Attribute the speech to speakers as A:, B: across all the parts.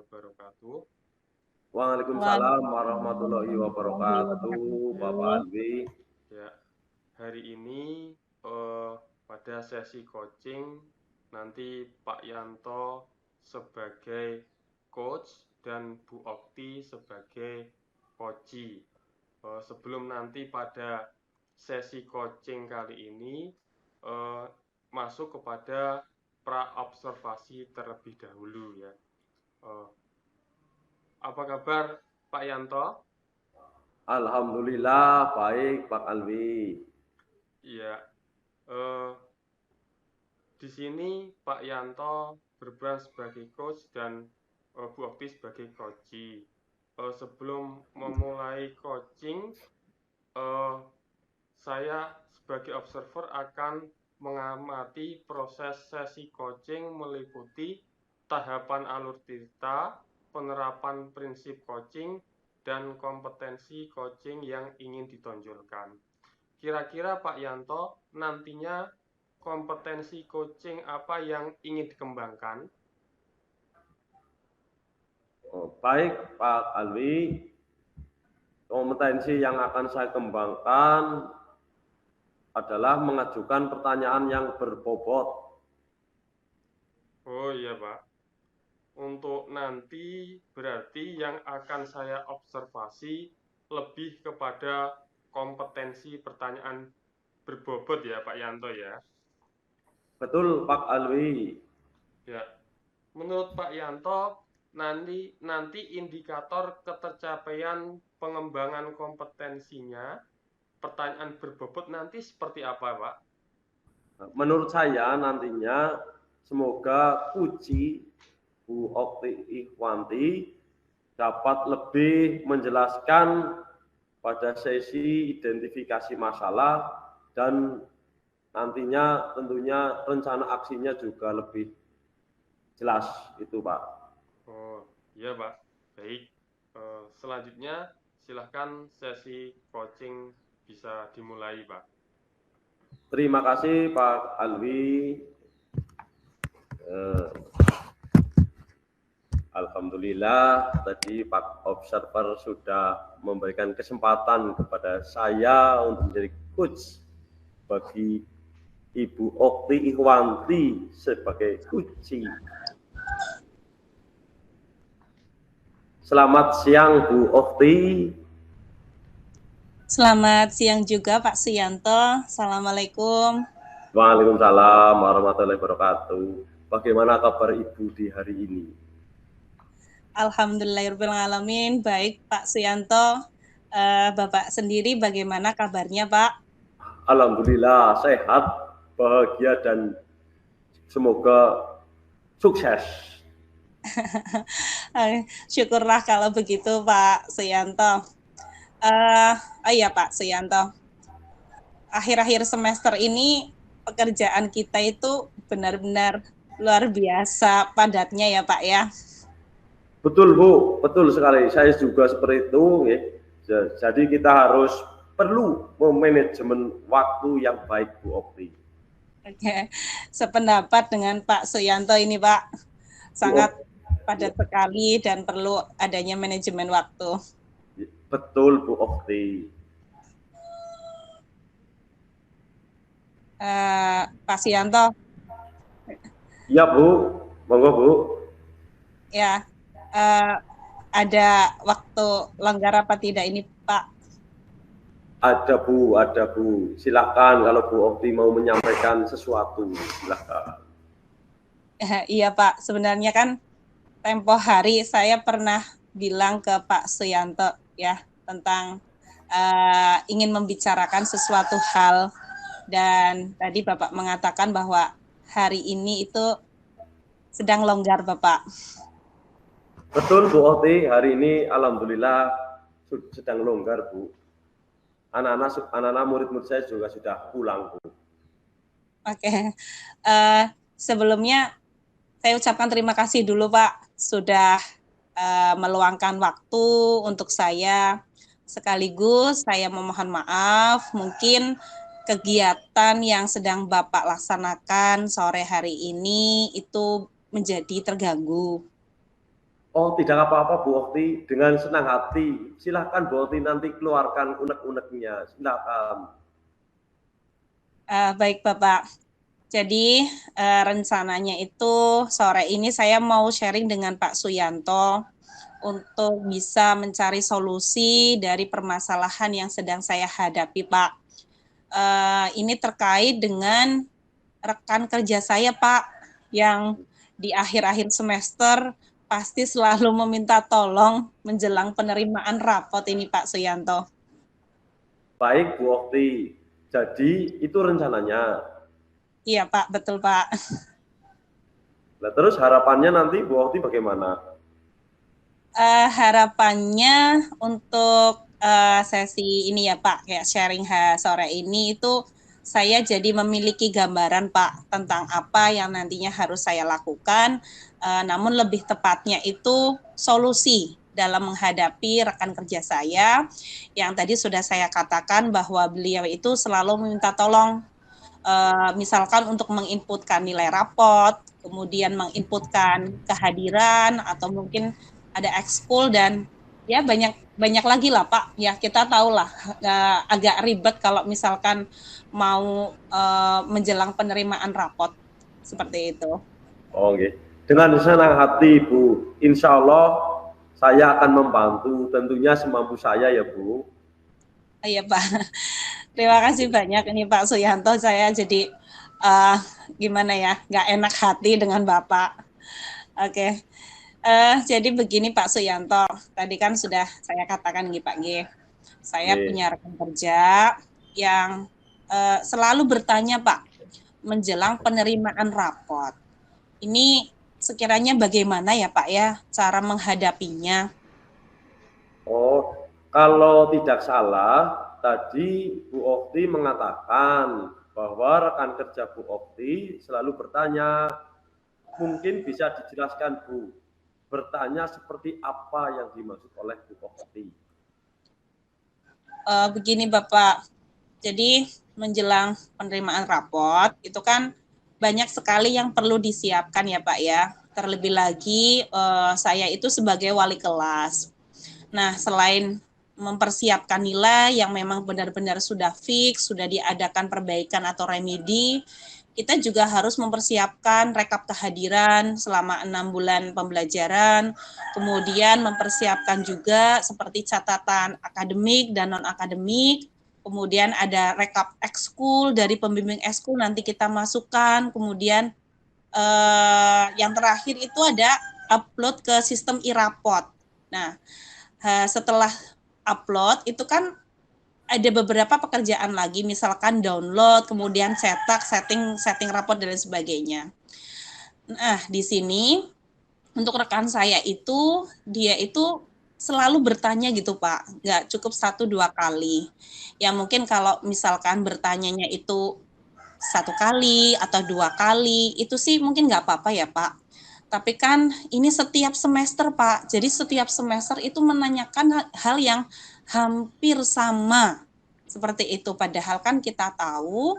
A: wabarakatuh.
B: Waalaikumsalam warahmatullahi wabarakatuh, Bapak Alwi.
A: Ya, hari ini pada sesi coaching nanti Pak Yanto sebagai coach dan Bu Okti sebagai coachi. Sebelum nanti pada sesi coaching kali ini masuk kepada pra-observasi terlebih dahulu ya. Apa kabar Pak Yanto?
B: Alhamdulillah baik Pak Alwi.
A: Iya, di sini Pak Yanto berperan sebagai coach dan Bu Okti sebagai coachi. Sebelum memulai coaching, saya sebagai observer akan mengamati proses sesi coaching meliputi tahapan alur cerita, penerapan prinsip coaching, dan kompetensi coaching yang ingin ditonjolkan. Kira-kira Pak Yanto nantinya kompetensi coaching apa yang ingin dikembangkan?
B: Baik Pak Alwi, kompetensi yang akan saya kembangkan adalah mengajukan pertanyaan yang berbobot.
A: Oh iya Pak, untuk nanti berarti yang akan saya observasi lebih kepada kompetensi pertanyaan berbobot ya Pak Yanto ya.
B: Betul Pak Alwi.
A: Ya, menurut Pak Yanto nanti indikator ketercapaian pengembangan kompetensinya pertanyaan berbobot nanti seperti apa Pak?
B: Menurut saya nantinya semoga Puji Bu Okti Ikhwanti dapat lebih menjelaskan pada sesi identifikasi masalah dan nantinya tentunya rencana aksinya juga lebih jelas itu Pak.
A: Oh iya Pak, baik. Selanjutnya silahkan sesi coaching bisa dimulai Pak.
B: Terima kasih Pak Alwi. Alhamdulillah tadi Pak Observer sudah memberikan kesempatan kepada saya untuk menjadi coach bagi Ibu Okti Ikhwanti sebagai coachi. Selamat siang Bu Okti.
C: Selamat siang juga Pak Suyanto. Assalamualaikum.
B: Waalaikumsalam warahmatullahi wabarakatuh. Bagaimana kabar Ibu di hari ini?
C: Alhamdulillahirrahmanirrahim. Baik Pak Suyanto. Bapak sendiri bagaimana kabarnya Pak?
B: Alhamdulillah sehat, bahagia dan semoga sukses.
C: Syukurlah kalau begitu Pak Suyanto. Iya Pak Suyanto. Akhir-akhir semester ini pekerjaan kita itu benar-benar luar biasa padatnya ya Pak ya.
B: Betul Bu, betul sekali. Saya juga seperti itu. Jadi kita harus perlu memanajemen waktu yang baik Bu Okti.
C: Oke, sependapat dengan Pak Suyanto ini Pak. Sangat padat sekali dan perlu adanya manajemen waktu.
B: Betul Bu Okti.
C: Pak Suyanto.
B: Ya Bu, monggo Bu.
C: Ya, ada waktu longgar apa tidak ini Pak?
B: Ada Bu. Silakan kalau Bu Okti mau menyampaikan sesuatu, silakan.
C: Iya Pak, sebenarnya kan tempo hari saya pernah bilang ke Pak Suyanto ya tentang ingin membicarakan sesuatu hal dan tadi Bapak mengatakan bahwa hari ini itu sedang longgar Bapak.
B: Betul Bu Okti, hari ini alhamdulillah sedang longgar Bu. Anak-anak murid-murid saya juga sudah pulang Bu.
C: Oke, sebelumnya saya ucapkan terima kasih dulu Pak sudah meluangkan waktu untuk saya. Sekaligus saya memohon maaf mungkin kegiatan yang sedang Bapak laksanakan sore hari ini itu menjadi terganggu.
B: Oh, tidak apa-apa Bu Okti, dengan senang hati. Silahkan Bu Okti nanti keluarkan unek-uneknya. Silahkan.
C: Baik Bapak. Jadi rencananya itu sore ini saya mau sharing dengan Pak Suyanto untuk bisa mencari solusi dari permasalahan yang sedang saya hadapi, Pak. Ini terkait dengan rekan kerja saya, Pak, yang di akhir-akhir semester pasti selalu meminta tolong menjelang penerimaan rapot ini, Pak Suyanto.
B: Baik Bu Okti. Jadi itu rencananya.
C: Iya, Pak, betul, Pak.
B: Nah, terus harapannya nanti Bu Okti bagaimana?
C: Harapannya untuk sesi ini ya Pak, kayak sharing sore ini itu saya jadi memiliki gambaran Pak tentang apa yang nantinya harus saya lakukan, namun lebih tepatnya itu solusi dalam menghadapi rekan kerja saya yang tadi sudah saya katakan bahwa beliau itu selalu meminta tolong, misalkan untuk menginputkan nilai raport, kemudian menginputkan kehadiran atau mungkin ada ekskul dan ya banyak lagi lah Pak. Ya kita tahu lah agak ribet kalau misalkan mau menjelang penerimaan rapot seperti itu.
B: Oh, okay. Dengan senang hati Bu. Insya Allah saya akan membantu tentunya semampu saya ya Bu.
C: Iya Pak. Terima kasih banyak ini Pak Suyanto. Saya jadi gimana ya, nggak enak hati dengan Bapak. Oke. Jadi begini Pak Suyanto, tadi kan sudah saya katakan nih Pak G, saya punya rekan kerja yang selalu bertanya Pak, menjelang penerimaan raport. Ini sekiranya bagaimana ya Pak ya cara menghadapinya?
B: Oh, kalau tidak salah, tadi Bu Okti mengatakan bahwa rekan kerja Bu Okti selalu bertanya, mungkin bisa dijelaskan Bu, bertanya seperti apa yang dimaksud oleh Bu Okti?
C: Begini Bapak, jadi menjelang penerimaan raport itu kan banyak sekali yang perlu disiapkan ya Pak ya. Terlebih lagi saya itu sebagai wali kelas. Nah, selain mempersiapkan nilai yang memang benar-benar sudah fix, sudah diadakan perbaikan atau remedi, kita juga harus mempersiapkan rekap kehadiran selama 6 bulan pembelajaran, kemudian mempersiapkan juga seperti catatan akademik dan non-akademik, kemudian ada rekap ekskul dari pembimbing ekskul nanti kita masukkan, kemudian yang terakhir itu ada upload ke sistem e-raport. Nah, setelah upload itu kan ada beberapa pekerjaan lagi, misalkan download, kemudian cetak, setting raport dan lain sebagainya. Nah, di sini untuk rekan saya itu dia itu selalu bertanya gitu Pak, nggak cukup 1-2 kali. Ya mungkin kalau misalkan bertanyanya itu 1 kali atau 2 kali, itu sih mungkin nggak apa-apa ya Pak. Tapi kan ini setiap semester Pak, jadi setiap semester itu menanyakan hal yang hampir sama seperti itu. Padahal kan kita tahu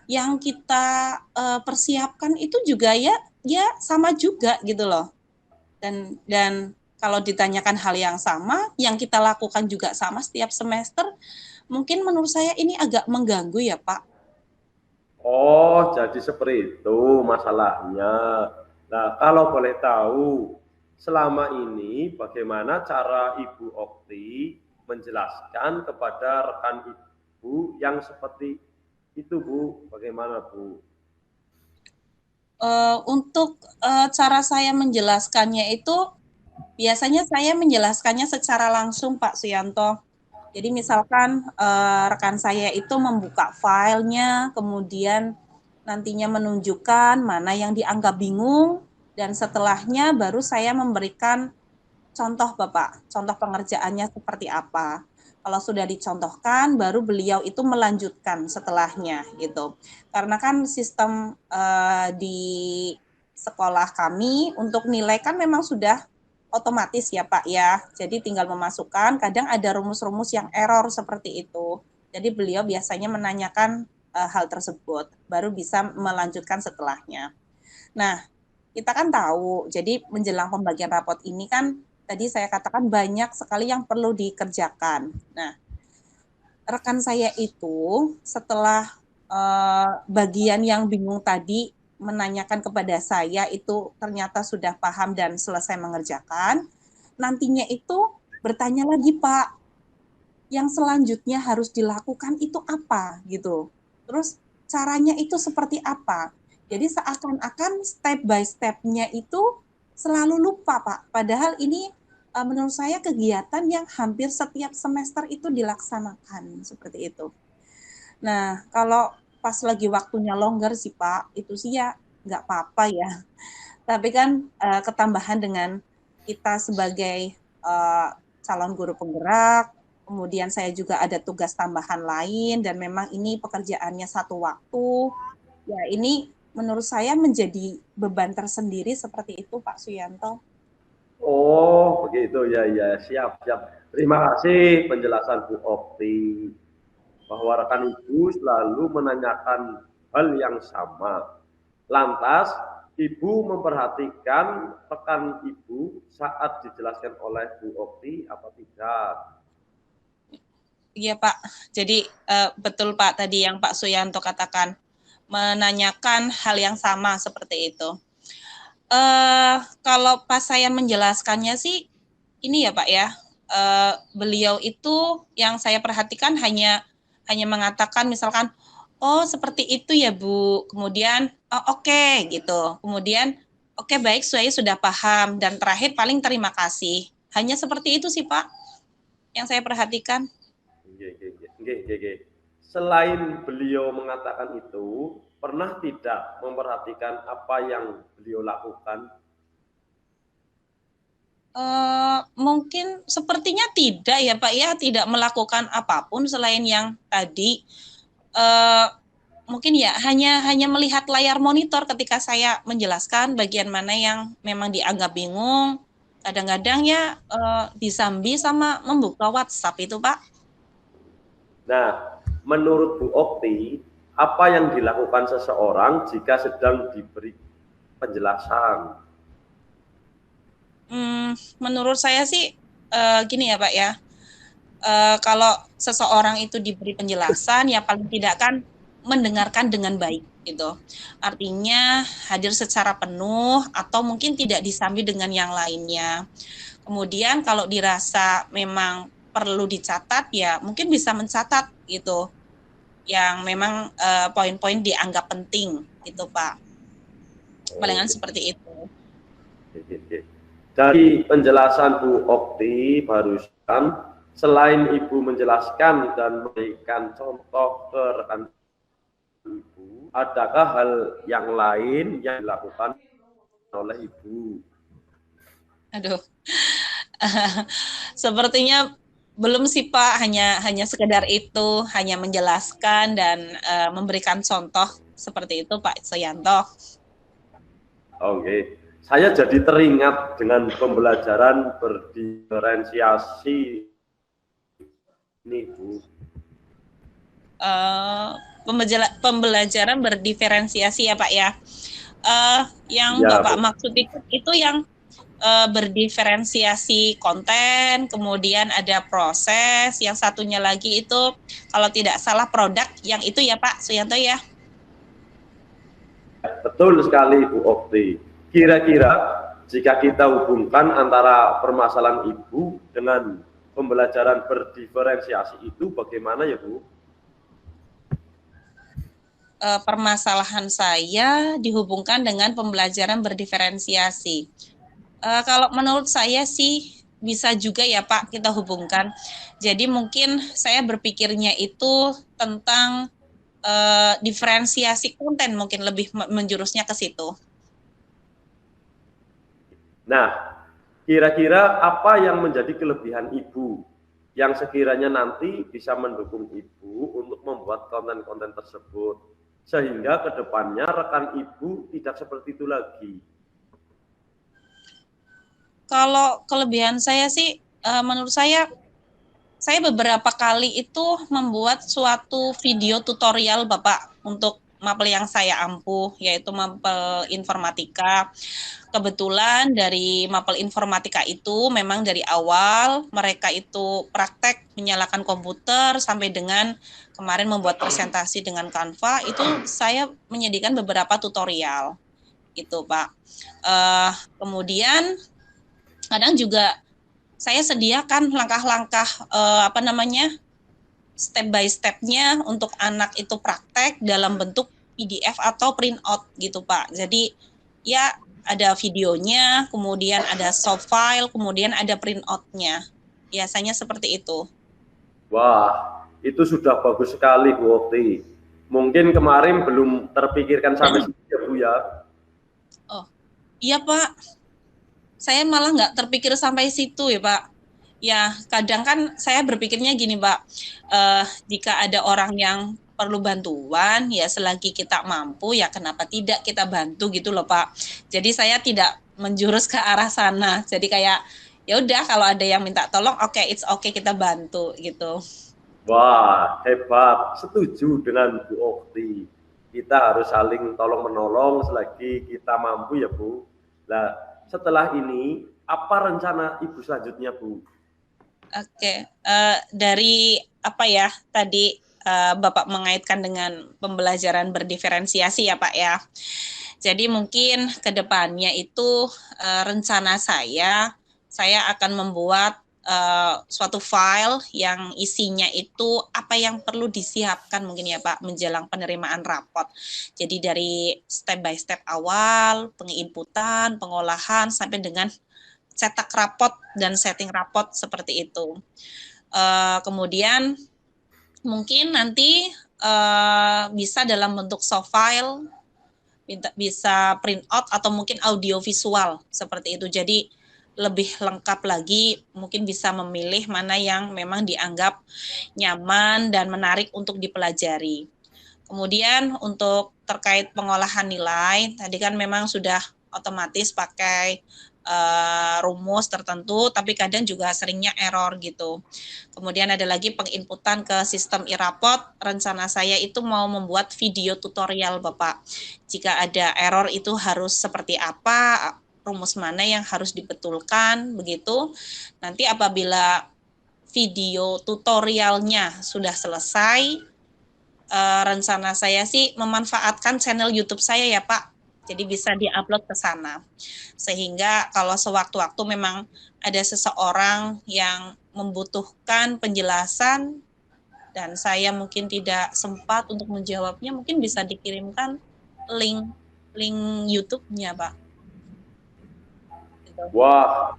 C: yang kita persiapkan itu juga ya sama juga gitu loh. Dan kalau ditanyakan hal yang sama, yang kita lakukan juga sama setiap semester, mungkin menurut saya ini agak mengganggu ya Pak.
B: Oh, jadi seperti itu masalahnya. Nah, kalau boleh tahu, selama ini bagaimana cara Ibu Okti menjelaskan kepada rekan Ibu yang seperti itu, Bu? Bagaimana, Bu?
C: Untuk cara saya menjelaskannya itu, biasanya saya menjelaskannya secara langsung Pak Suyanto. Jadi misalkan rekan saya itu membuka filenya, kemudian nantinya menunjukkan mana yang dianggap bingung, dan setelahnya baru saya memberikan contoh Bapak, contoh pengerjaannya seperti apa. Kalau sudah dicontohkan, baru beliau itu melanjutkan setelahnya gitu. Karena kan sistem di sekolah kami untuk nilai kan memang sudah otomatis ya Pak ya. Jadi tinggal memasukkan, kadang ada rumus-rumus yang error seperti itu. Jadi beliau biasanya menanyakan hal tersebut, baru bisa melanjutkan setelahnya. Nah, kita kan tahu, jadi menjelang pembagian rapot ini kan tadi saya katakan banyak sekali yang perlu dikerjakan. Nah, rekan saya itu setelah bagian yang bingung tadi menanyakan kepada saya itu ternyata sudah paham dan selesai mengerjakan, nantinya itu bertanya lagi, Pak, yang selanjutnya harus dilakukan itu apa gitu. Terus caranya itu seperti apa? Jadi seakan-akan step by step-nya itu selalu lupa, Pak. Padahal ini menurut saya kegiatan yang hampir setiap semester itu dilaksanakan seperti itu. Nah, kalau pas lagi waktunya longgar sih Pak, itu sih ya nggak apa-apa ya. Tapi kan ketambahan dengan kita sebagai calon guru penggerak, kemudian saya juga ada tugas tambahan lain dan memang ini pekerjaannya satu waktu. Ya ini menurut saya menjadi beban tersendiri seperti itu Pak Suyanto.
B: Oh, begitu ya, ya, siap, siap. Terima kasih penjelasan Bu Okti bahwa rekan Ibu selalu menanyakan hal yang sama. Lantas, Ibu memperhatikan rekan Ibu saat dijelaskan oleh Bu Okti apa tidak?
C: Iya Pak, jadi betul Pak tadi yang Pak Suyanto katakan, menanyakan hal yang sama seperti itu. Kalau pas saya menjelaskannya sih, ini ya Pak ya, beliau itu yang saya perhatikan hanya mengatakan misalkan, oh seperti itu ya Bu, kemudian oh, oke gitu, kemudian oke baik saya sudah paham, dan terakhir paling terima kasih. Hanya seperti itu sih Pak, yang saya perhatikan.
B: Selain beliau mengatakan itu, pernah tidak memperhatikan apa yang beliau lakukan?
C: Mungkin sepertinya tidak ya Pak ya, tidak melakukan apapun selain yang tadi. Mungkin ya hanya melihat layar monitor ketika saya menjelaskan bagian mana yang memang dianggap bingung. Kadang-kadang ya disambi sama membuka WhatsApp itu Pak.
B: Nah, menurut Bu Okti, apa yang dilakukan seseorang jika sedang diberi penjelasan?
C: Menurut saya sih gini ya Pak ya, kalau seseorang itu diberi penjelasan ya paling tidak kan mendengarkan dengan baik gitu. Artinya hadir secara penuh atau mungkin tidak disambi dengan yang lainnya. Kemudian kalau dirasa memang perlu dicatat ya mungkin bisa mencatat gitu. Yang memang poin-poin dianggap penting gitu Pak. Palingan seperti itu.
B: Dari penjelasan Bu Okti barusan, selain Ibu menjelaskan dan memberikan contoh ke rekan Ibu, adakah hal yang lain yang dilakukan oleh Ibu?
C: Aduh, sepertinya belum sih Pak, hanya sekedar itu, hanya menjelaskan dan memberikan contoh seperti itu Pak Suyanto.
B: Oke, saya jadi teringat dengan pembelajaran berdiferensiasi ini Bu.
C: Pembelajaran berdiferensiasi ya Pak ya. Yang
B: Ya,
C: Bapak
B: Bu.
C: maksud itu yang berdiferensiasi konten, kemudian ada proses, yang satunya lagi itu kalau tidak salah produk, yang itu ya Pak Suyanto ya.
B: Betul sekali Bu Okti. Kira-kira jika kita hubungkan antara permasalahan Ibu dengan pembelajaran berdiferensiasi itu bagaimana ya Bu?
C: Permasalahan saya dihubungkan dengan pembelajaran berdiferensiasi. Kalau menurut saya sih bisa juga ya Pak kita hubungkan. Jadi mungkin saya berpikirnya itu tentang diferensiasi konten, mungkin lebih menjurusnya ke situ.
B: Nah, kira-kira apa yang menjadi kelebihan Ibu yang sekiranya nanti bisa mendukung Ibu untuk membuat konten-konten tersebut, sehingga kedepannya rekan Ibu tidak seperti itu lagi?
C: Kalau kelebihan saya sih, menurut saya beberapa kali itu membuat suatu video tutorial Bapak untuk mapel yang saya ampuh, yaitu mapel informatika. Kebetulan dari mapel informatika itu memang dari awal mereka itu praktek menyalakan komputer sampai dengan kemarin membuat presentasi dengan Canva, itu saya menyediakan beberapa tutorial gitu Pak. Kemudian kadang juga saya sediakan langkah-langkah step by step-nya untuk anak itu praktek dalam bentuk PDF atau print out gitu Pak. Jadi ya ada videonya, kemudian ada soft file, kemudian ada print out-nya. Biasanya seperti itu.
B: Wah, itu sudah bagus sekali Bu Okti. Mungkin kemarin belum terpikirkan sampai situ ya Bu ya.
C: Oh, iya Pak. Saya malah nggak terpikir sampai situ ya Pak. Ya, kadang kan saya berpikirnya gini, Pak, jika ada orang yang perlu bantuan, ya selagi kita mampu, ya kenapa tidak kita bantu gitu loh, Pak. Jadi saya tidak menjurus ke arah sana. Jadi kayak, ya udah kalau ada yang minta tolong, oke, it's okay kita bantu gitu.
B: Wah, hebat. Setuju dengan Bu Okti. Kita harus saling tolong-menolong selagi kita mampu ya Bu. Nah, setelah ini, apa rencana Ibu selanjutnya Bu?
C: Oke, dari apa ya tadi Bapak mengaitkan dengan pembelajaran berdiferensiasi ya Pak ya. Jadi mungkin ke depannya itu rencana saya akan membuat suatu file yang isinya itu apa yang perlu disiapkan mungkin ya Pak menjelang penerimaan rapot. Jadi dari step by step awal, penginputan, pengolahan sampai dengan cetak rapot dan setting rapot seperti itu. Kemudian mungkin nanti bisa dalam bentuk soft file, bisa print out atau mungkin audio visual seperti itu. Jadi lebih lengkap lagi, mungkin bisa memilih mana yang memang dianggap nyaman dan menarik untuk dipelajari. Kemudian untuk terkait pengolahan nilai, tadi kan memang sudah otomatis pakai rumus tertentu, tapi kadang juga seringnya error gitu. Kemudian ada lagi penginputan ke sistem e-rapot. Rencana saya itu mau membuat video tutorial Bapak. Jika ada error itu harus seperti apa, rumus mana yang harus dibetulkan, begitu. Nanti apabila video tutorialnya sudah selesai, rencana saya sih memanfaatkan channel YouTube saya ya Pak. Jadi bisa diupload ke sana. Sehingga kalau sewaktu-waktu memang ada seseorang yang membutuhkan penjelasan dan saya mungkin tidak sempat untuk menjawabnya, mungkin bisa dikirimkan link YouTube-nya, Pak. Gitu.
B: Wah,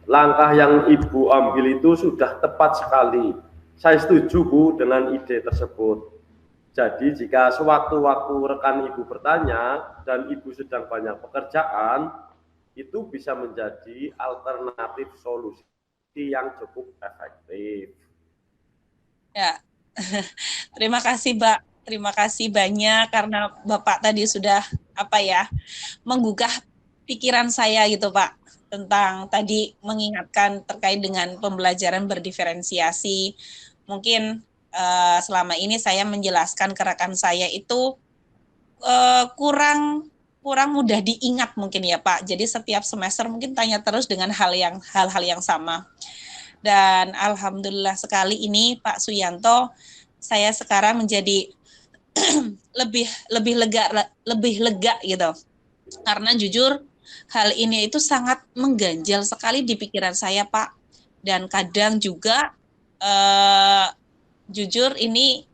B: langkah yang Ibu ambil itu sudah tepat sekali. Saya setuju Bu dengan ide tersebut. Jadi jika sewaktu-waktu rekan Ibu bertanya dan Ibu sedang banyak pekerjaan, itu bisa menjadi alternatif solusi yang cukup efektif.
C: Ya, terima kasih Mbak. Terima kasih banyak karena Bapak tadi sudah menggugah pikiran saya gitu Pak tentang tadi mengingatkan terkait dengan pembelajaran berdiferensiasi. Mungkin selama ini saya menjelaskan ke rekan saya itu kurang mudah diingat mungkin ya Pak. Jadi setiap semester mungkin tanya terus dengan hal-hal yang sama. Dan alhamdulillah sekali ini Pak Suyanto, saya sekarang menjadi lebih lega gitu. Karena jujur hal ini itu sangat mengganjal sekali di pikiran saya Pak. Dan kadang juga jujur ini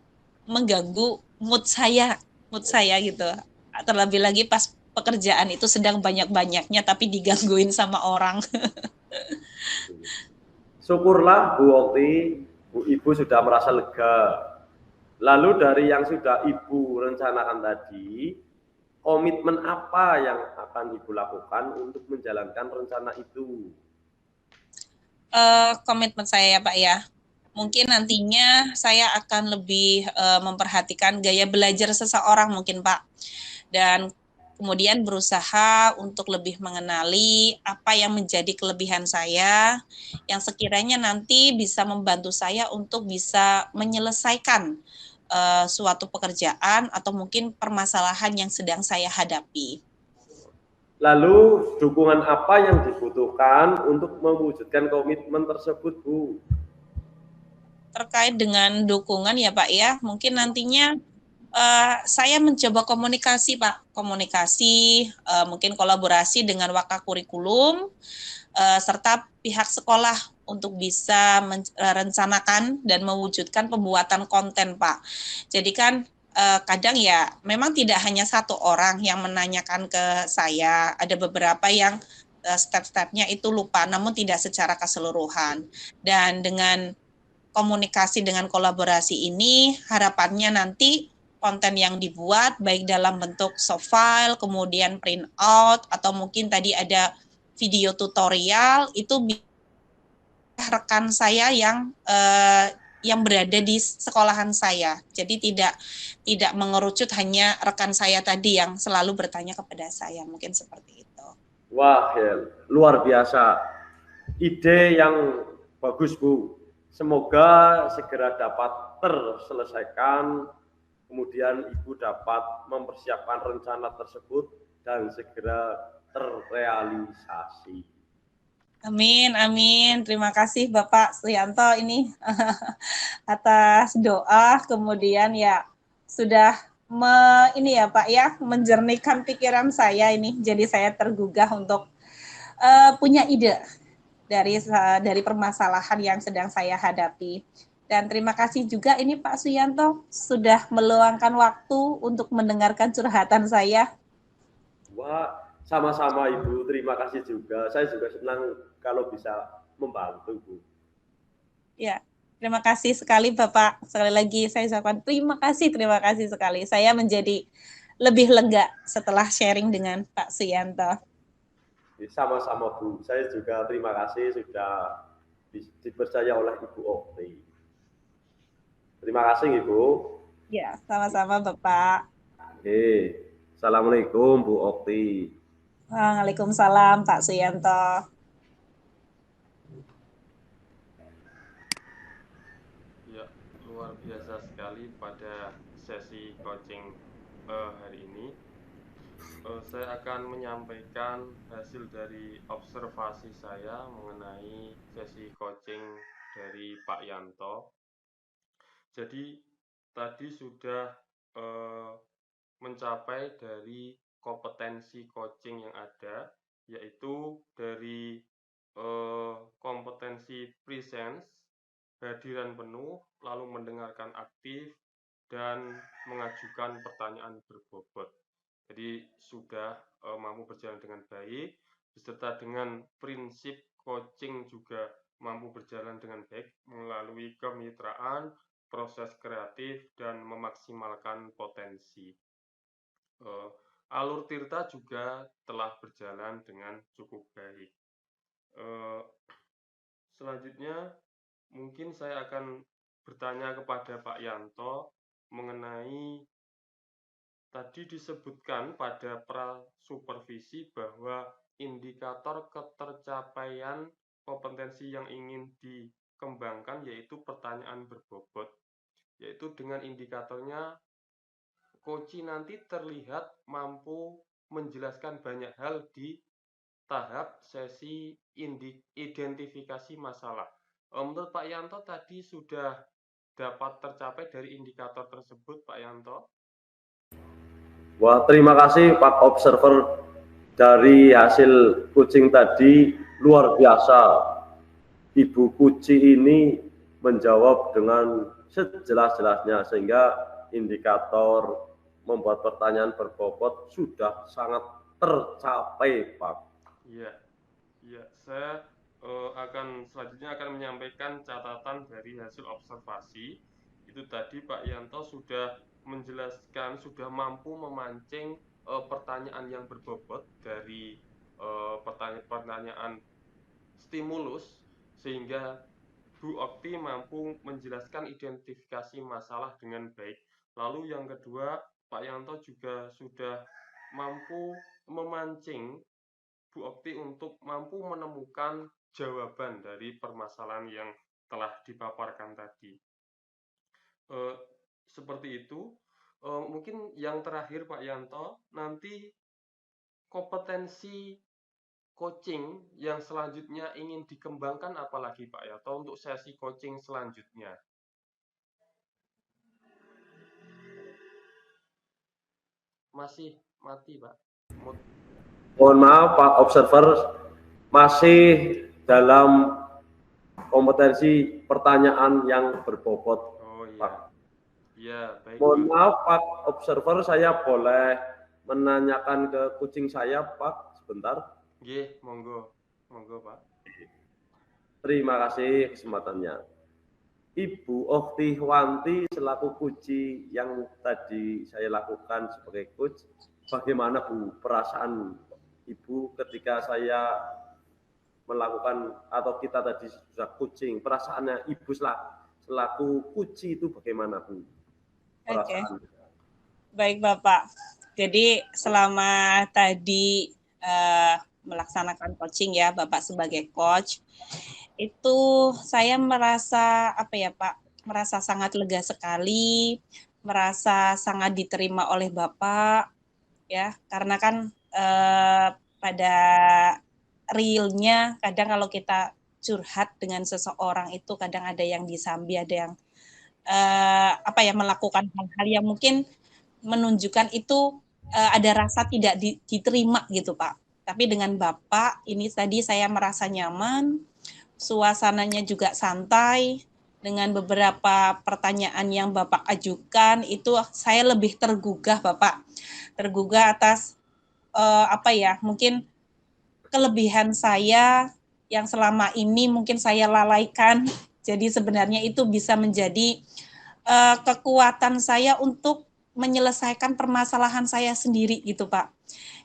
C: mengganggu mood saya gitu. Terlebih lagi pas pekerjaan itu sedang banyak-banyaknya tapi digangguin sama orang.
B: Syukurlah Bu Okti, Ibu sudah merasa lega. Lalu dari yang sudah Ibu rencanakan tadi, komitmen apa yang akan Ibu lakukan untuk menjalankan rencana itu?
C: Komitmen saya ya Pak ya. Mungkin nantinya saya akan lebih memperhatikan gaya belajar seseorang mungkin Pak. Dan kemudian berusaha untuk lebih mengenali apa yang menjadi kelebihan saya, yang sekiranya nanti bisa membantu saya untuk bisa menyelesaikan suatu pekerjaan atau mungkin permasalahan yang sedang saya hadapi.
B: Lalu dukungan apa yang dibutuhkan untuk mewujudkan komitmen tersebut, Bu?
C: Terkait dengan dukungan ya Pak ya, mungkin nantinya saya mencoba komunikasi Pak, komunikasi, mungkin kolaborasi dengan Wakakurikulum, serta pihak sekolah untuk bisa merencanakan dan mewujudkan pembuatan konten Pak. Jadi kan kadang ya memang tidak hanya satu orang yang menanyakan ke saya, ada beberapa yang step-stepnya itu lupa, namun tidak secara keseluruhan. Dan dengan komunikasi dengan kolaborasi ini, harapannya nanti konten yang dibuat baik dalam bentuk soft file, kemudian print out, atau mungkin tadi ada video tutorial, itu rekan saya yang berada di sekolahan saya. Jadi tidak mengerucut hanya rekan saya tadi yang selalu bertanya kepada saya. Mungkin seperti itu.
B: Wah, ya, luar biasa. Ide yang bagus, Bu. Semoga segera dapat terselesaikan, kemudian Ibu dapat mempersiapkan rencana tersebut dan segera terrealisasi.
C: Amin, amin. Terima kasih Bapak Suyanto ini atas doa, kemudian ya sudah ini ya Pak ya, menjernihkan pikiran saya ini. Jadi saya tergugah untuk punya ide dari permasalahan yang sedang saya hadapi. Dan terima kasih juga ini Pak Suyanto sudah meluangkan waktu untuk mendengarkan curhatan saya.
B: Wah, sama-sama Ibu, terima kasih juga. Saya juga senang kalau bisa membantu, Bu.
C: Ya, terima kasih sekali Bapak. Sekali lagi saya ucapkan terima kasih sekali. Saya menjadi lebih lega setelah sharing dengan Pak Suyanto.
B: Sama-sama Bu, saya juga terima kasih sudah dipercaya oleh Ibu Okti. Terima kasih Ibu.
C: Ya, sama-sama Bapak.
B: Oke, Assalamualaikum Bu Okti.
C: Waalaikumsalam Pak Suyanto.
A: Ya, luar biasa sekali pada sesi coaching hari ini. Saya akan menyampaikan hasil dari observasi saya mengenai sesi coaching dari Pak Yanto. Jadi tadi sudah mencapai dari kompetensi coaching yang ada, yaitu dari kompetensi presence, hadiran penuh, lalu mendengarkan aktif, dan mengajukan pertanyaan berbobot. Jadi sudah mampu berjalan dengan baik, beserta dengan prinsip coaching juga mampu berjalan dengan baik melalui kemitraan, proses kreatif, dan memaksimalkan potensi. Alur Tirta juga telah berjalan dengan cukup baik. Selanjutnya, mungkin saya akan bertanya kepada Pak Yanto mengenai tadi disebutkan pada prasupervisi bahwa indikator ketercapaian kompetensi yang ingin dikembangkan yaitu pertanyaan berbobot, yaitu dengan indikatornya Koci nanti terlihat mampu menjelaskan banyak hal di tahap sesi identifikasi masalah. Menurut Pak Yanto tadi sudah dapat tercapai dari indikator tersebut, Pak Yanto?
B: Wah, terima kasih Pak Observer, dari hasil coaching tadi luar biasa. Ibu Puji ini menjawab dengan sejelas-jelasnya sehingga indikator membuat pertanyaan berbobot sudah sangat tercapai, Pak.
A: Iya, iya. Saya selanjutnya akan menyampaikan catatan dari hasil observasi. Itu tadi Pak Yanto sudah menjelaskan, sudah mampu memancing pertanyaan yang berbobot dari pertanyaan stimulus, sehingga Bu Okti mampu menjelaskan identifikasi masalah dengan baik. Lalu yang kedua, Pak Yanto juga sudah mampu memancing Bu Okti untuk mampu menemukan jawaban dari permasalahan yang telah dipaparkan tadi. seperti itu. Mungkin yang terakhir Pak Yanto, nanti kompetensi coaching yang selanjutnya ingin dikembangkan apalagi Pak Yanto untuk sesi coaching selanjutnya? Masih mati Pak.
B: Mohon maaf Pak Observer, masih dalam kompetensi pertanyaan yang berbobot.
A: Oh iya.
B: Pak.
A: Iya, baik.
B: Mohon maaf Pak Observer, saya boleh menanyakan ke kucing saya Pak sebentar?
A: Nggih, monggo. Monggo Pak.
B: Terima kasih kesempatannya. Ibu Oktiwanti selaku kunci yang tadi saya lakukan sebagai coach, bagaimana Bu perasaan Ibu ketika saya melakukan atau kita tadi sudah coaching, perasaannya Ibu selaku kunci itu bagaimana Bu? Perasaan.
C: Baik Bapak, jadi selama tadi melaksanakan coaching ya Bapak sebagai coach, itu saya merasa apa ya Pak, merasa sangat lega sekali, merasa sangat diterima oleh Bapak ya, karena kan pada realnya kadang kalau kita curhat dengan seseorang itu kadang ada yang disambi, ada yang apa ya melakukan hal-hal yang mungkin menunjukkan itu ada rasa tidak diterima gitu Pak. Tapi dengan Bapak ini tadi saya merasa nyaman, suasananya juga santai, dengan beberapa pertanyaan yang Bapak ajukan itu saya lebih tergugah Bapak, tergugah atas apa ya mungkin kelebihan saya yang selama ini mungkin saya lalaikan. Jadi sebenarnya itu bisa menjadi kekuatan saya untuk menyelesaikan permasalahan saya sendiri gitu Pak.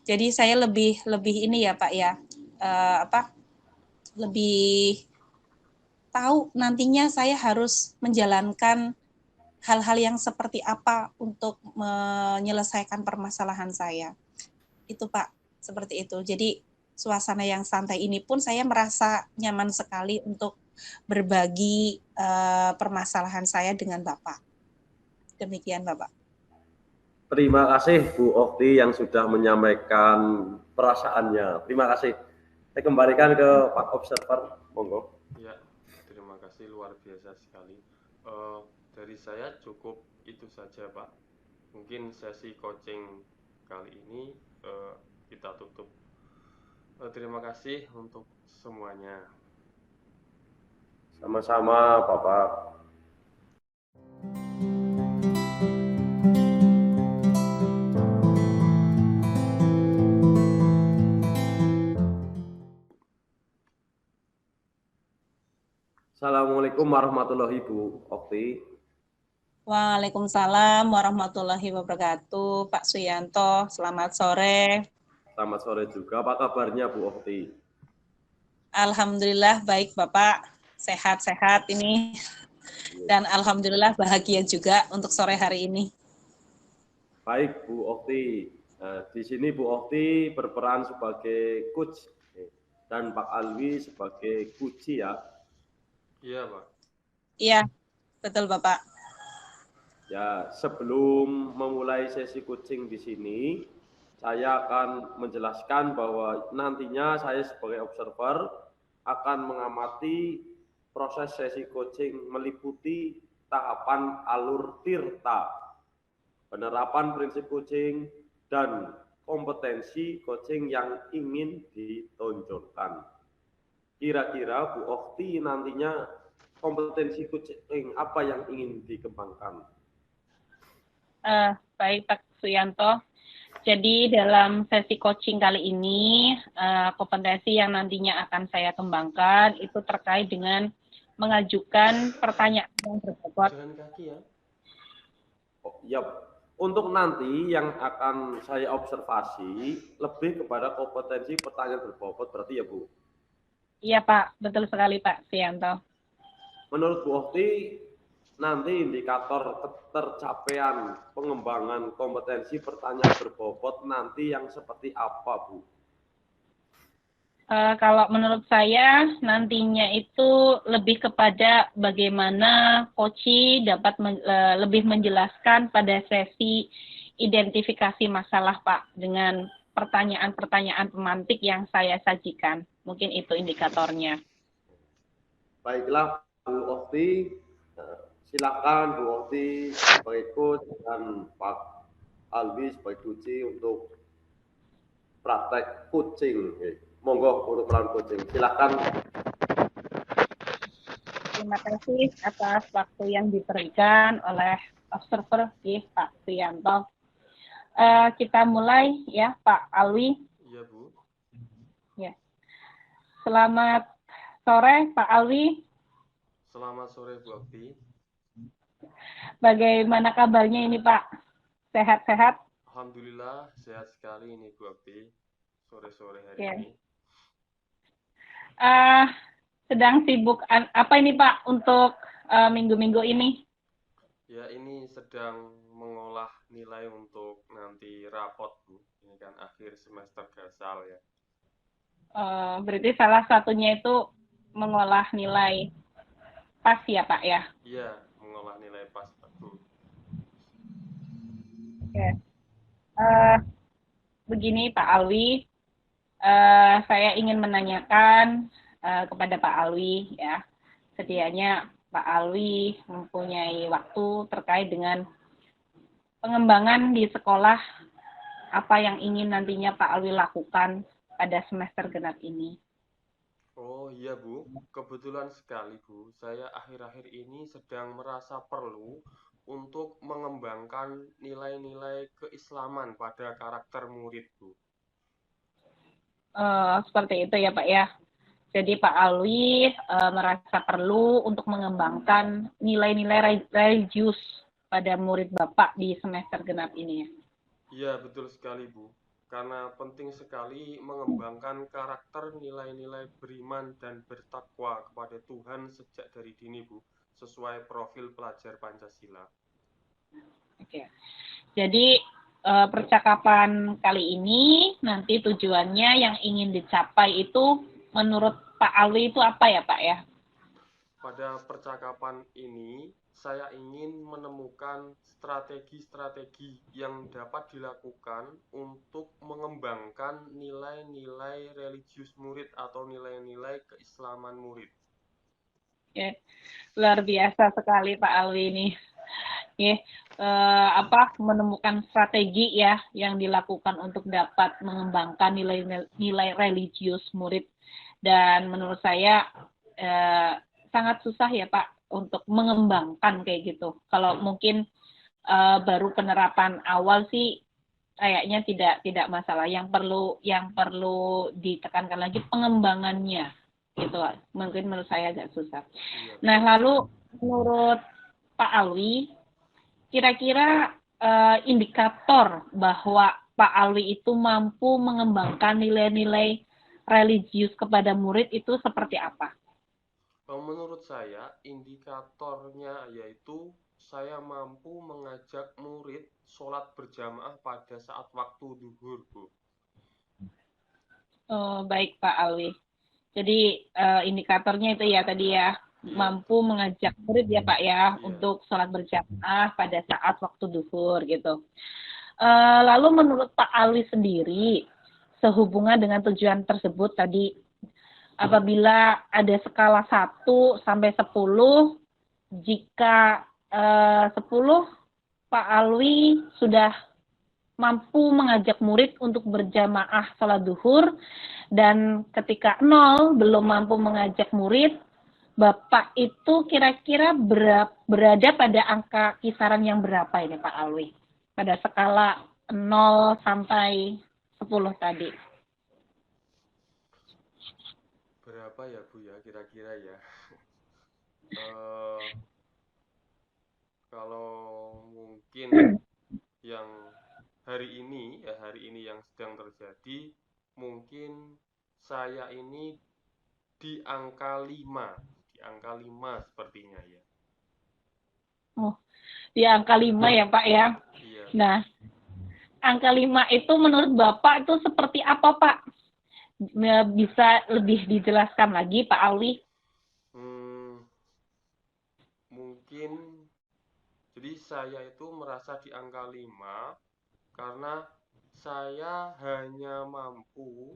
C: Jadi saya lebih ini ya Pak ya, lebih tahu nantinya saya harus menjalankan hal-hal yang seperti apa untuk menyelesaikan permasalahan saya. Itu Pak, seperti itu. Jadi suasana yang santai ini pun saya merasa nyaman sekali untuk berbagi permasalahan saya dengan Bapak. Demikian Bapak.
B: Terima kasih Bu Okti yang sudah menyampaikan perasaannya. Terima kasih. Saya kembalikan ke Pak Observer, monggo.
A: Ya, terima kasih luar biasa sekali. Dari saya cukup itu saja Pak. Mungkin sesi coaching kali ini kita tutup. Terima kasih untuk semuanya.
B: Sama-sama Bapak. Assalamualaikum warahmatullahi wabarakatuh, Okti.
C: Waalaikumsalam warahmatullahi wabarakatuh, Pak Suyanto. Selamat sore.
B: Selamat sore juga. Apa kabarnya Bu Okti?
C: Alhamdulillah baik Bapak, sehat-sehat ini. Dan alhamdulillah bahagia juga untuk sore hari ini.
B: Baik Bu Okti. Nah, di sini Bu Okti berperan sebagai coach dan Pak Alwi sebagai kunci ya.
A: Iya Pak.
C: Iya, betul Bapak.
B: Ya, sebelum memulai sesi coaching di sini, saya akan menjelaskan bahwa nantinya saya sebagai observer akan mengamati proses sesi coaching meliputi tahapan alur tirta, penerapan prinsip coaching, dan kompetensi coaching yang ingin ditonjolkan. Kira-kira Bu Okti nantinya kompetensi coaching apa yang ingin dikembangkan?
C: Baik Pak Suyanto. Jadi dalam sesi coaching kali ini, kompetensi yang nantinya akan saya kembangkan itu terkait dengan mengajukan pertanyaan yang berbobot.
A: Jangan kaki ya.
B: Oh, ya, untuk nanti yang akan saya observasi lebih kepada kompetensi pertanyaan berbobot berarti ya Bu?
C: Iya Pak, betul sekali Pak Suyanto.
B: Menurut Bu Okti, nanti indikator ketercapaian pengembangan kompetensi pertanyaan berbobot nanti yang seperti apa Bu?
C: Kalau menurut saya nantinya itu lebih kepada bagaimana Koci dapat lebih menjelaskan pada sesi identifikasi masalah Pak dengan pertanyaan-pertanyaan pemantik yang saya sajikan. Mungkin itu indikatornya.
B: Baiklah Bu Okti, silakan Bu Okti sebagai coach dan Pak Alwi sebagai coach untuk praktek coaching. Monggo untuk peran coaching. Silakan.
C: Terima kasih atas waktu yang diberikan oleh observer Pak Suyanto. Kita mulai ya Pak Alwi.
A: Iya Bu.
C: Ya. Selamat sore Pak Alwi.
A: Selamat sore Bu Okti.
C: Bagaimana kabarnya ini Pak? Sehat-sehat?
A: Alhamdulillah sehat sekali ini Bu Okti. Sore-sore hari ini.
C: Sedang sibuk apa ini Pak untuk minggu-minggu ini?
A: Ya ini sedang mengolah nilai untuk nanti rapot Bu. Ini kan akhir semester gasal ya.
C: Berarti salah satunya itu mengolah nilai pas ya Pak ya?
A: Iya, mengolah nilai pas Bu.
C: Oke. Begini Pak Alwi, saya ingin menanyakan kepada Pak Alwi ya, sedianya Pak Alwi mempunyai waktu terkait dengan pengembangan di sekolah, apa yang ingin nantinya Pak Alwi lakukan pada semester genap ini.
A: Oh iya Bu, kebetulan sekali Bu, saya akhir-akhir ini sedang merasa perlu untuk mengembangkan nilai-nilai keislaman pada karakter murid Bu.
C: Seperti itu ya Pak ya. Jadi Pak Alwi merasa perlu untuk mengembangkan nilai-nilai religius pada murid Bapak di semester genap ini ya.
A: Iya betul sekali Bu, karena penting sekali mengembangkan karakter nilai-nilai beriman dan bertakwa kepada Tuhan sejak dari dini Bu, sesuai profil pelajar Pancasila.
C: Oke. Jadi percakapan kali ini nanti tujuannya yang ingin dicapai itu menurut Pak Alwi itu apa ya Pak ya?
A: Pada percakapan ini saya ingin menemukan strategi-strategi yang dapat dilakukan untuk mengembangkan nilai-nilai religius murid atau nilai-nilai keislaman murid.
C: Oke. Luar biasa sekali Pak Alwi ini. Oke. Menemukan strategi ya yang dilakukan untuk dapat mengembangkan nilai religius murid, dan menurut saya sangat susah ya Pak untuk mengembangkan kayak gitu. Kalau mungkin baru penerapan awal sih kayaknya tidak masalah. Yang perlu ditekankan lagi pengembangannya gitu. Mungkin menurut saya agak susah. Nah, lalu menurut Pak Alwi, kira-kira indikator bahwa Pak Alwi itu mampu mengembangkan nilai-nilai religius kepada murid itu seperti apa?
A: Menurut saya, indikatornya yaitu saya mampu mengajak murid sholat berjamaah pada saat waktu duhur, Bu.
C: Baik Pak Alwi. Jadi indikatornya itu ya tadi ya, mampu mengajak murid ya Pak ya untuk sholat berjamaah pada saat waktu duhur gitu. Lalu menurut Pak Alwi sendiri, sehubungan dengan tujuan tersebut tadi, apabila ada skala 1 sampai 10, jika 10 Pak Alwi sudah mampu mengajak murid untuk berjamaah sholat duhur, dan ketika 0 belum mampu mengajak murid, Bapak itu kira-kira berada pada angka kisaran yang berapa ini Pak Alwi? Pada skala 0 sampai 10 tadi.
A: Berapa ya Bu ya kira-kira ya? Kalau mungkin yang hari ini yang sedang terjadi, mungkin saya ini di angka 5 sepertinya ya.
C: Oh, di angka 5 ya Pak ya. Iya. Nah, angka 5 itu menurut Bapak itu seperti apa Pak?
D: Bisa lebih dijelaskan lagi Pak Alwi?
A: Mungkin, jadi saya itu merasa di angka 5 karena saya hanya mampu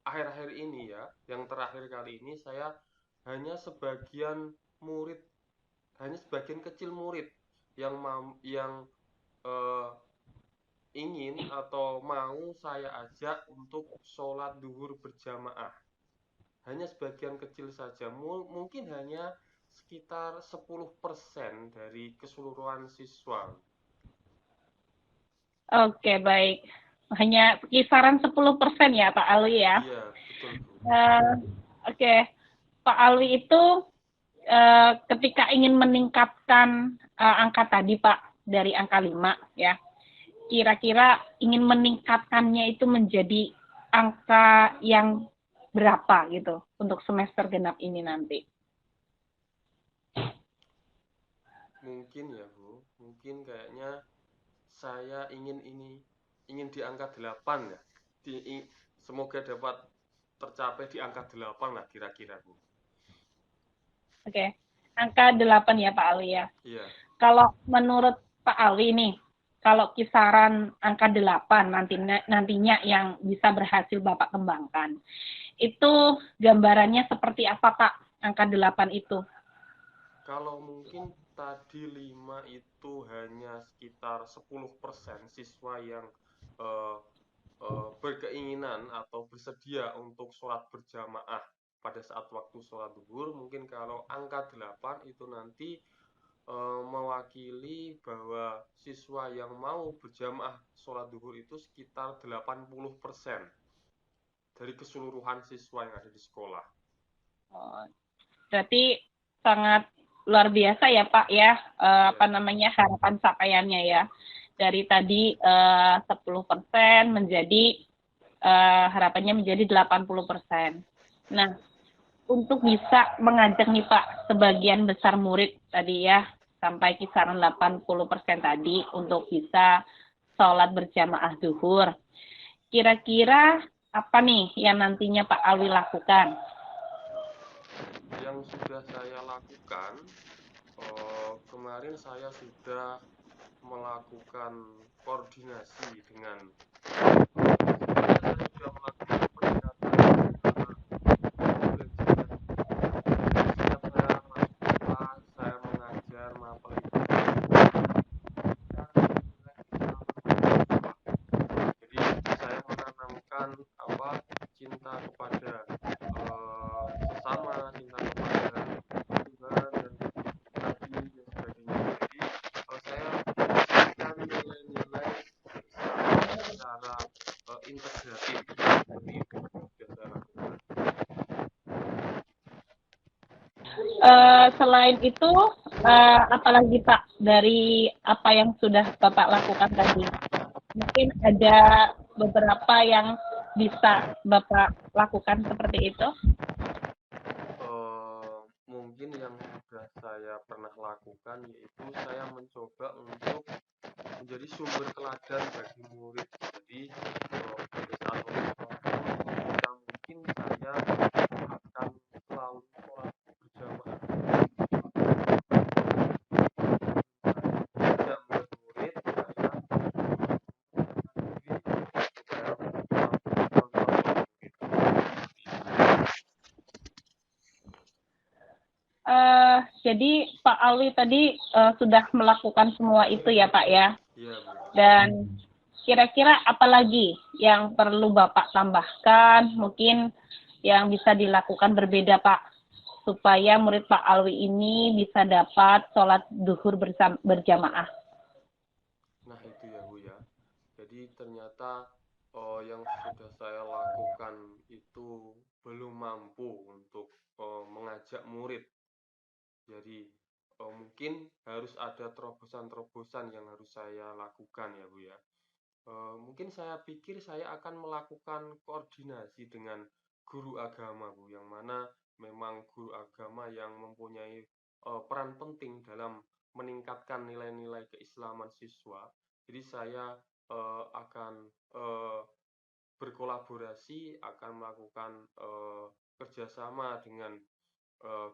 A: akhir-akhir ini ya, yang terakhir kali ini saya hanya sebagian murid, hanya sebagian kecil murid yang ingin atau mau saya ajak untuk sholat duhur berjamaah. Hanya sebagian kecil saja, mungkin hanya sekitar 10% dari keseluruhan siswa.
D: Oke, baik. Hanya kisaran 10% ya Pak Alwi ya?
A: Iya, betul Bu.
D: Oke, Pak Alwi itu ketika ingin meningkatkan angka tadi Pak, dari angka 5 ya, kira-kira ingin meningkatkannya itu menjadi angka yang berapa gitu untuk semester genap ini nanti?
A: Mungkin ya Bu, mungkin kayaknya saya ingin di angka 8 ya. Semoga dapat tercapai di angka 8 lah kira-kira Bu.
D: Oke, angka 8 ya Pak Alwi ya.
A: Iya.
D: Kalau menurut Pak Alwi nih, kalau kisaran angka 8 nantinya yang bisa berhasil Bapak kembangkan, itu gambarannya seperti apa Pak, angka 8 itu?
A: Kalau mungkin tadi 5 itu hanya sekitar 10% siswa yang berkeinginan atau bersedia untuk sholat berjamaah pada saat waktu sholat duhur. Mungkin kalau angka 8 itu nanti mewakili bahwa siswa yang mau berjamaah sholat duhur itu sekitar 80% dari keseluruhan siswa yang ada di sekolah.
D: Berarti sangat luar biasa ya Pak ya, harapan capaiannya ya. Dari tadi 10% menjadi harapannya menjadi 80%. Nah, untuk bisa mengajak nih Pak sebagian besar murid tadi ya, sampai kisaran 80% tadi untuk bisa sholat berjamaah zuhur. Kira-kira apa nih yang nantinya Pak Alwi lakukan?
A: Yang sudah saya lakukan, kemarin saya sudah melakukan koordinasi dengan saya sudah melakukan pendekatan setiap saya masuk kelas, saya mengajar mapel itu jadi saya menanamkan cinta kepada sesama, cinta kepada Tuhan dan Nabi dan sebagainya. Jadi saya memberikan nilai-nilai secara integratif seperti itu.
D: Selain itu, apalagi Pak dari apa yang sudah Bapak lakukan tadi? Mungkin ada beberapa yang bisa Bapak lakukan seperti itu?
A: Mungkin yang sudah saya pernah lakukan yaitu saya mencoba untuk menjadi sumber teladan bagi murid. Jadi pada saat mungkin saya akan selalu sholat berjamaah. Tidak murid saya
D: Jadi Pak Alwi tadi sudah melakukan semua itu ya Pak ya?
A: Iya, Bu.
D: Dan kira-kira apa lagi yang perlu Bapak tambahkan, mungkin yang bisa dilakukan berbeda Pak, supaya murid Pak Alwi ini bisa dapat sholat duhur berjamaah?
A: Nah itu ya Bu ya, jadi ternyata yang sudah saya lakukan itu belum mampu untuk mengajak murid. Jadi mungkin harus ada terobosan-terobosan yang harus saya lakukan ya Bu ya. Mungkin saya pikir saya akan melakukan koordinasi dengan guru agama Bu, yang mana memang guru agama yang mempunyai peran penting dalam meningkatkan nilai-nilai keislaman siswa. Jadi saya akan berkolaborasi, akan melakukan kerjasama dengan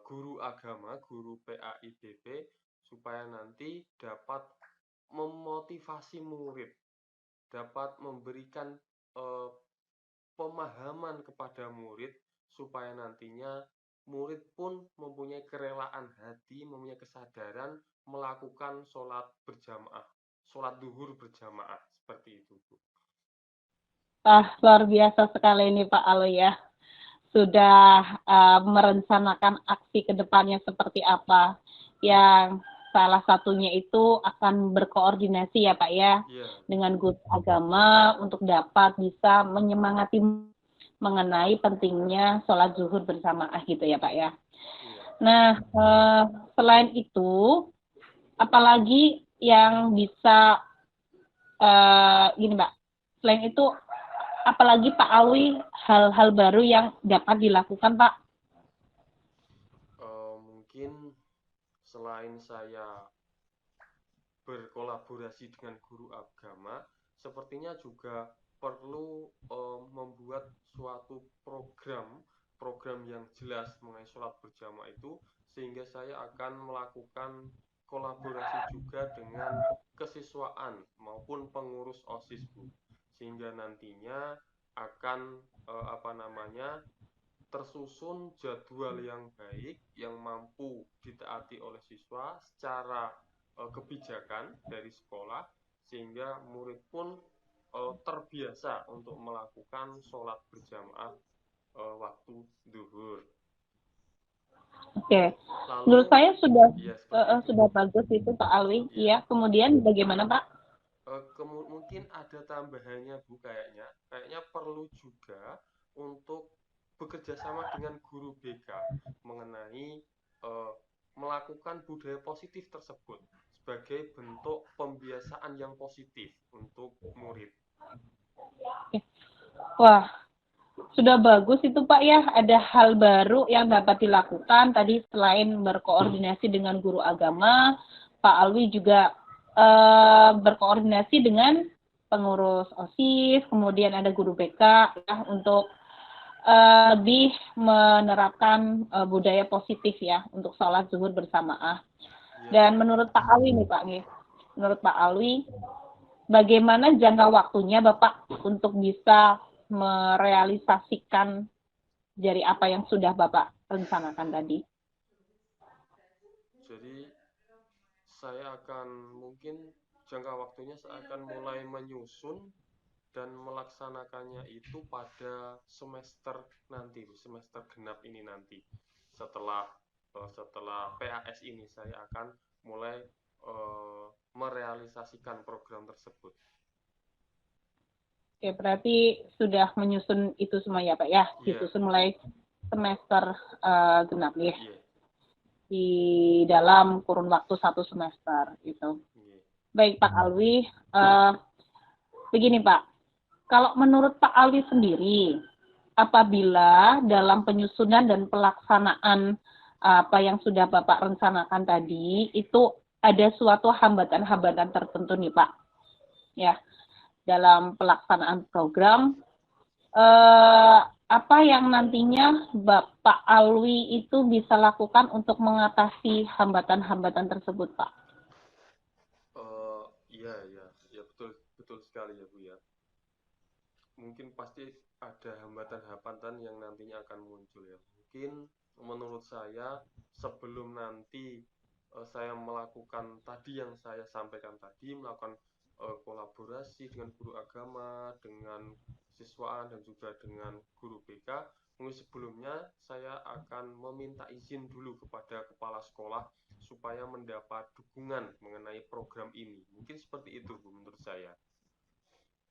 A: guru agama, guru PAIBP, supaya nanti dapat memotivasi murid, dapat memberikan pemahaman kepada murid, supaya nantinya murid pun mempunyai kerelaan hati, mempunyai kesadaran melakukan sholat berjamaah, sholat duhur berjamaah, seperti itu, Bu.
D: Luar biasa sekali ini Pak Alwi ya. Sudah merencanakan aksi ke depannya seperti apa. Yang salah satunya itu akan berkoordinasi ya Pak ya, dengan guru agama untuk dapat bisa menyemangati mengenai pentingnya sholat zuhur berjamaah gitu ya Pak ya. Nah, selain itu, apalagi yang bisa gini Pak, selain itu apalagi Pak Alwi hal-hal baru yang dapat dilakukan Pak?
A: Mungkin selain saya berkolaborasi dengan guru agama, sepertinya juga perlu membuat suatu program yang jelas mengenai sholat berjamaah itu, sehingga saya akan melakukan kolaborasi juga dengan kesiswaan maupun pengurus OSIS, Bu, sehingga nantinya akan tersusun jadwal yang baik yang mampu ditaati oleh siswa secara kebijakan dari sekolah, sehingga murid pun terbiasa untuk melakukan sholat berjamaah waktu duhur.
D: Oke. Menurut saya sudah bagus itu Pak Alwi. Iya. Kemudian bagaimana Pak?
A: Mungkin ada tambahannya Bu, kayaknya perlu juga untuk bekerja sama dengan guru BK mengenai melakukan budaya positif tersebut sebagai bentuk pembiasaan yang positif untuk murid.
D: Wah, sudah bagus itu Pak ya, ada hal baru yang dapat dilakukan tadi selain berkoordinasi dengan guru agama, Pak Alwi juga berkoordinasi dengan pengurus OSIS, kemudian ada guru BK ya, untuk lebih menerapkan budaya positif ya untuk sholat zuhur berjamaah. Dan menurut Pak Alwi nih Pak, menurut Pak Alwi, bagaimana jangka waktunya Bapak untuk bisa merealisasikan dari apa yang sudah Bapak rencanakan tadi?
A: Jadi saya akan mungkin jangka waktunya saya akan mulai menyusun dan melaksanakannya itu pada semester nanti, semester genap ini nanti. Setelah PAS ini saya akan mulai merealisasikan program tersebut.
D: Oke, berarti sudah menyusun itu semua ya Pak ya? Disusun mulai semester genap ya? Di dalam kurun waktu 1 semester itu. Baik Pak Alwi, begini Pak, kalau menurut Pak Alwi sendiri, apabila dalam penyusunan dan pelaksanaan apa yang sudah Bapak rencanakan tadi, itu ada suatu hambatan-hambatan tertentu nih Pak, ya, dalam pelaksanaan program, apa yang nantinya Bapak Alwi itu bisa lakukan untuk mengatasi hambatan-hambatan tersebut Pak?
A: Iya, betul sekali ya Bu ya. Mungkin pasti ada hambatan-hambatan yang nantinya akan muncul ya. Mungkin menurut saya sebelum nanti saya melakukan tadi yang saya sampaikan tadi, melakukan kolaborasi dengan guru agama, dengan siswaan dan juga dengan guru BK, mungkin sebelumnya saya akan meminta izin dulu kepada kepala sekolah supaya mendapat dukungan mengenai program ini. Mungkin seperti itu Bu menurut saya.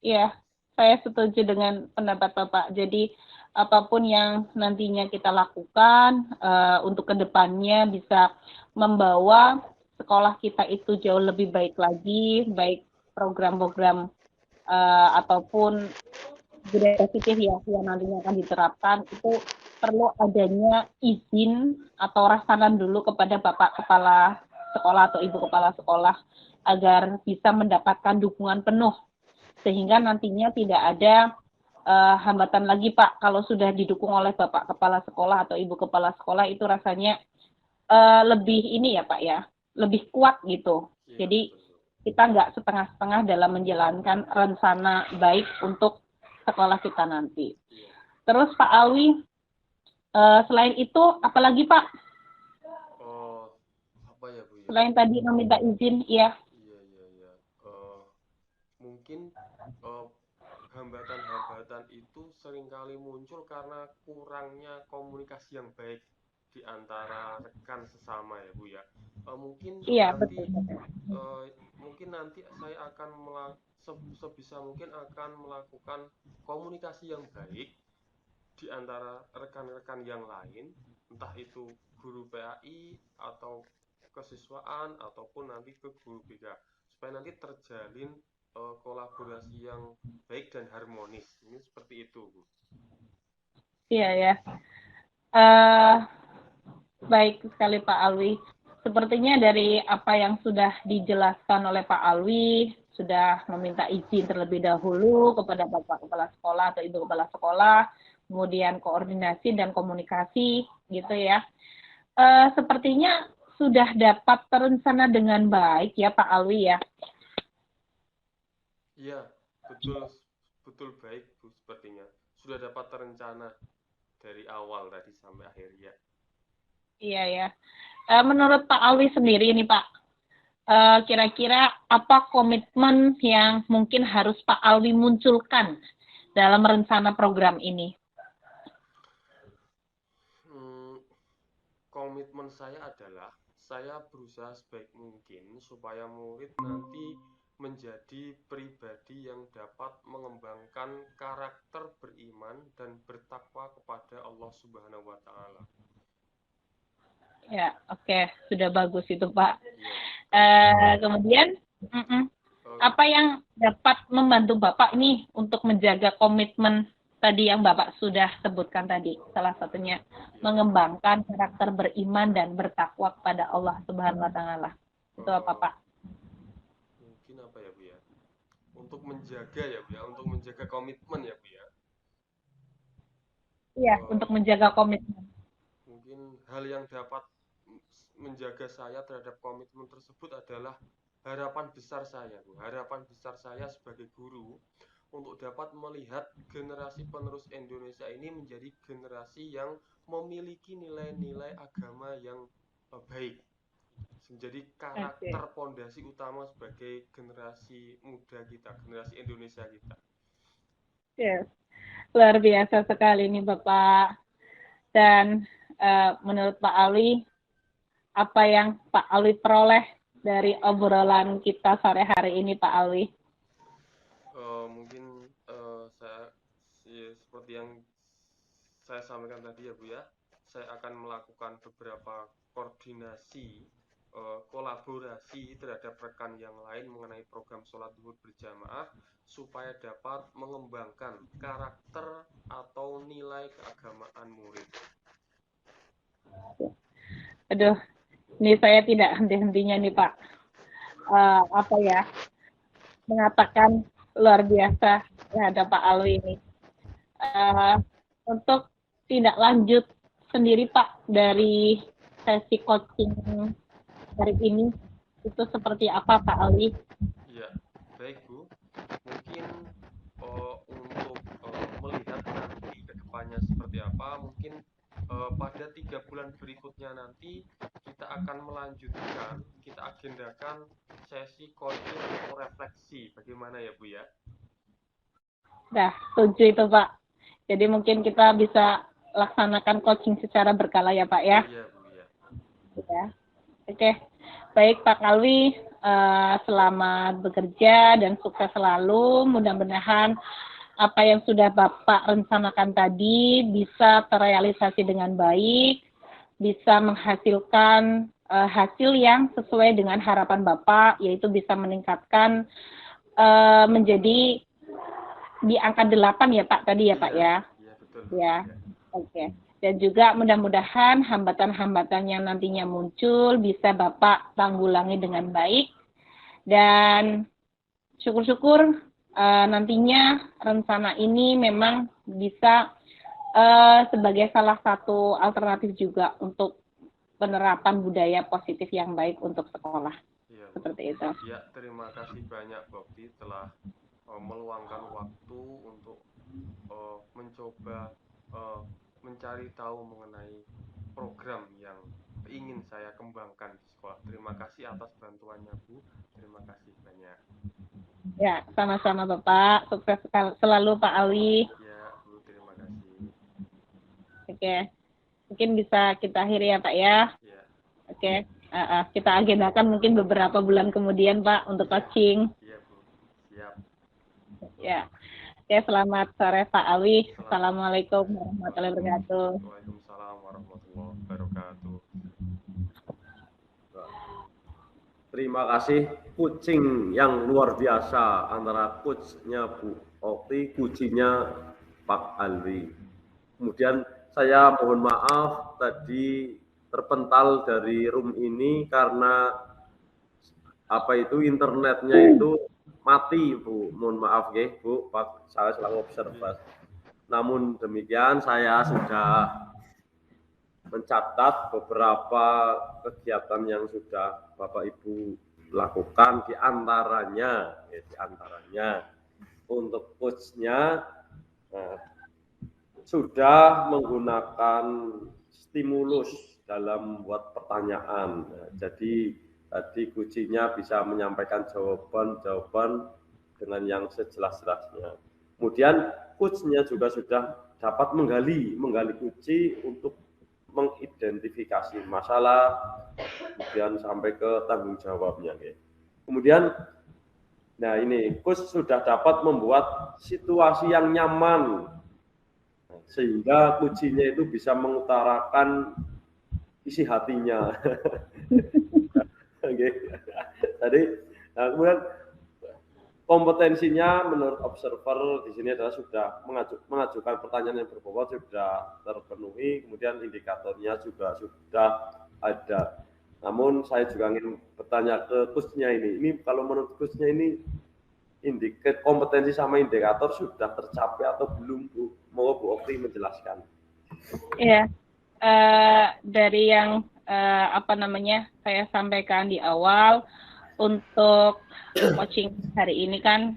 D: Iya, saya setuju dengan pendapat Bapak. Jadi apapun yang nantinya kita lakukan untuk kedepannya bisa membawa sekolah kita itu jauh lebih baik lagi, baik program-program ataupun budaya positif ya yang nantinya akan diterapkan, itu perlu adanya izin atau rasanan dulu kepada Bapak Kepala Sekolah atau Ibu Kepala Sekolah agar bisa mendapatkan dukungan penuh, sehingga nantinya tidak ada hambatan lagi Pak, kalau sudah didukung oleh Bapak Kepala Sekolah atau Ibu Kepala Sekolah itu rasanya lebih ini ya Pak ya, lebih kuat gitu.
A: Iya,
D: Jadi
A: betul.
D: kita nggak setengah-setengah dalam menjalankan rencana baik untuk sekolah kita nanti.
A: Iya.
D: Terus Pak Alwi, selain itu apalagi Pak?
A: Oh, apa ya Bu ya?
D: Selain tadi meminta izin, ya.
A: Iya, iya, iya. Mungkin eh, hambatan-hambatan itu seringkali muncul karena kurangnya komunikasi yang baik di antara rekan sesama ya Bu ya. Mungkin
D: Iya,
A: nanti
D: betul.
A: mungkin nanti saya akan sebisa mungkin akan melakukan komunikasi yang baik di antara rekan-rekan yang lain, entah itu guru PAI atau kesiswaan ataupun nanti ke guru BK, supaya nanti terjalin kolaborasi yang baik dan harmonis. Ini seperti itu, Bu.
D: Iya ya. Eh, baik sekali Pak Alwi. Sepertinya dari apa yang sudah dijelaskan oleh Pak Alwi, sudah meminta izin terlebih dahulu kepada Bapak Kepala Sekolah atau Ibu Kepala Sekolah, kemudian koordinasi dan komunikasi, gitu ya. Sepertinya sudah dapat terencana dengan baik ya Pak Alwi ya.
A: Iya, betul, betul baik Bu, sepertinya sudah dapat terencana dari awal tadi sampai akhir ya.
D: Iya ya. Menurut Pak Alwi sendiri nih Pak, kira-kira apa komitmen yang mungkin harus Pak Alwi munculkan dalam rencana program ini?
A: Komitmen saya adalah saya berusaha sebaik mungkin supaya murid nanti menjadi pribadi yang dapat mengembangkan karakter beriman dan bertakwa kepada Allah Subhanahu wa Ta'ala.
D: Ya, oke, sudah bagus itu Pak.
A: Ya.
D: Kemudian, apa yang dapat membantu Bapak nih untuk menjaga komitmen tadi yang Bapak sudah sebutkan tadi? Salah satunya mengembangkan karakter beriman dan bertakwa kepada Allah Subhanahu wa Ta'ala. Itu apa Pak?
A: Mungkin apa ya Bu ya? Untuk menjaga ya Bu ya, untuk menjaga komitmen ya Bu ya.
D: Iya, untuk menjaga komitmen.
A: Mungkin hal yang dapat menjaga saya terhadap komitmen tersebut adalah harapan besar saya, Bu. Harapan besar saya sebagai guru untuk dapat melihat generasi penerus Indonesia ini menjadi generasi yang memiliki nilai-nilai agama yang baik. Menjadi karakter pondasi utama sebagai generasi muda kita, generasi Indonesia kita.
D: Yes. Luar biasa sekali nih Bapak. Dan menurut Pak Alwi, apa yang Pak Alwi peroleh dari obrolan kita sore hari ini Pak Alwi?
A: Mungkin saya seperti yang saya sampaikan tadi ya Bu ya, saya akan melakukan beberapa koordinasi, kolaborasi terhadap rekan yang lain mengenai program sholat zuhur berjamaah supaya dapat mengembangkan karakter atau nilai keagamaan murid.
D: Aduh, ini saya tidak henti-hentinya nih Pak. Mengatakan luar biasa terhadap Pak Alwi ini. Untuk tidak lanjut sendiri Pak dari sesi coaching hari ini, itu seperti apa Pak Alwi?
A: Ya, baik Bu. Mungkin untuk melihat nanti ke depannya seperti apa, mungkin pada 3 bulan berikutnya nanti kita akan melanjutkan, kita agendakan sesi coaching atau refleksi. Bagaimana ya Bu ya?
D: Nah, setuju itu Pak. Jadi mungkin kita bisa laksanakan coaching secara berkala ya Pak ya?
A: Iya Bu ya.
D: Ya. Oke, baik Pak Alwi, selamat bekerja dan sukses selalu. Mudah-mudahan apa yang sudah Bapak rencanakan tadi bisa terrealisasi dengan baik, bisa menghasilkan hasil yang sesuai dengan harapan Bapak, yaitu bisa meningkatkan menjadi di angka 8 ya Pak tadi ya Pak ya?
A: Iya, betul.
D: Ya, oke. Dan juga mudah-mudahan hambatan-hambatan yang nantinya muncul bisa Bapak tanggulangi dengan baik. Dan syukur-syukur nantinya rencana ini memang bisa sebagai salah satu alternatif juga untuk penerapan budaya positif yang baik untuk sekolah.
A: Iya, Bu.
D: Seperti itu.
A: Ya, terima kasih banyak Bu Okti telah meluangkan waktu untuk mencoba mencari tahu mengenai program yang ingin saya kembangkan di sekolah. Terima kasih atas bantuannya, Bu. Terima kasih banyak.
D: Ya, sama-sama Bapak. Sukses selalu Pak Ali.
A: Ya, Bu, terima kasih.
D: Oke. Mungkin bisa kita akhiri ya Pak ya.
A: Ya.
D: Oke. Kita agendakan mungkin beberapa bulan kemudian Pak untuk coaching.
A: Iya, Bu. Siap.
D: Ya. Oke, selamat sore Pak Ali. Assalamualaikum warahmatullahi wabarakatuh.
A: Waalaikumsalam warahmatullahi wabarakatuh.
B: Terima kasih, coaching yang luar biasa antara coachnya Bu Okti, coachingnya Pak Alwi. Kemudian saya mohon maaf tadi terpental dari room ini karena internetnya itu mati, Bu. Mohon maaf ya, Bu. Pak, saya selalu observasi. Namun demikian saya sudah mencatat beberapa kegiatan yang sudah Bapak Ibu lakukan, di antaranya untuk coachnya sudah menggunakan stimulus dalam membuat pertanyaan. Jadi tadi coachnya bisa menyampaikan jawaban dengan yang sejelas-jelasnya. Kemudian coachnya juga sudah dapat menggali coach untuk mengidentifikasi masalah, kemudian sampai ke tanggung jawabnya. Kemudian, nah ini coach sudah dapat membuat situasi yang nyaman, sehingga coachnya itu bisa mengutarakan isi hatinya. Jadi, nah, kemudian kompetensinya menurut observer di sini adalah sudah mengajukan pertanyaan yang berbobot sudah terpenuhi, kemudian indikatornya juga sudah ada. Namun saya juga ingin bertanya ke coachnya ini kalau menurut coachnya ini kompetensi sama indikator sudah tercapai atau belum, Bu? Mau Bu Okti menjelaskan?
D: Iya, dari yang saya sampaikan di awal, untuk coaching hari ini kan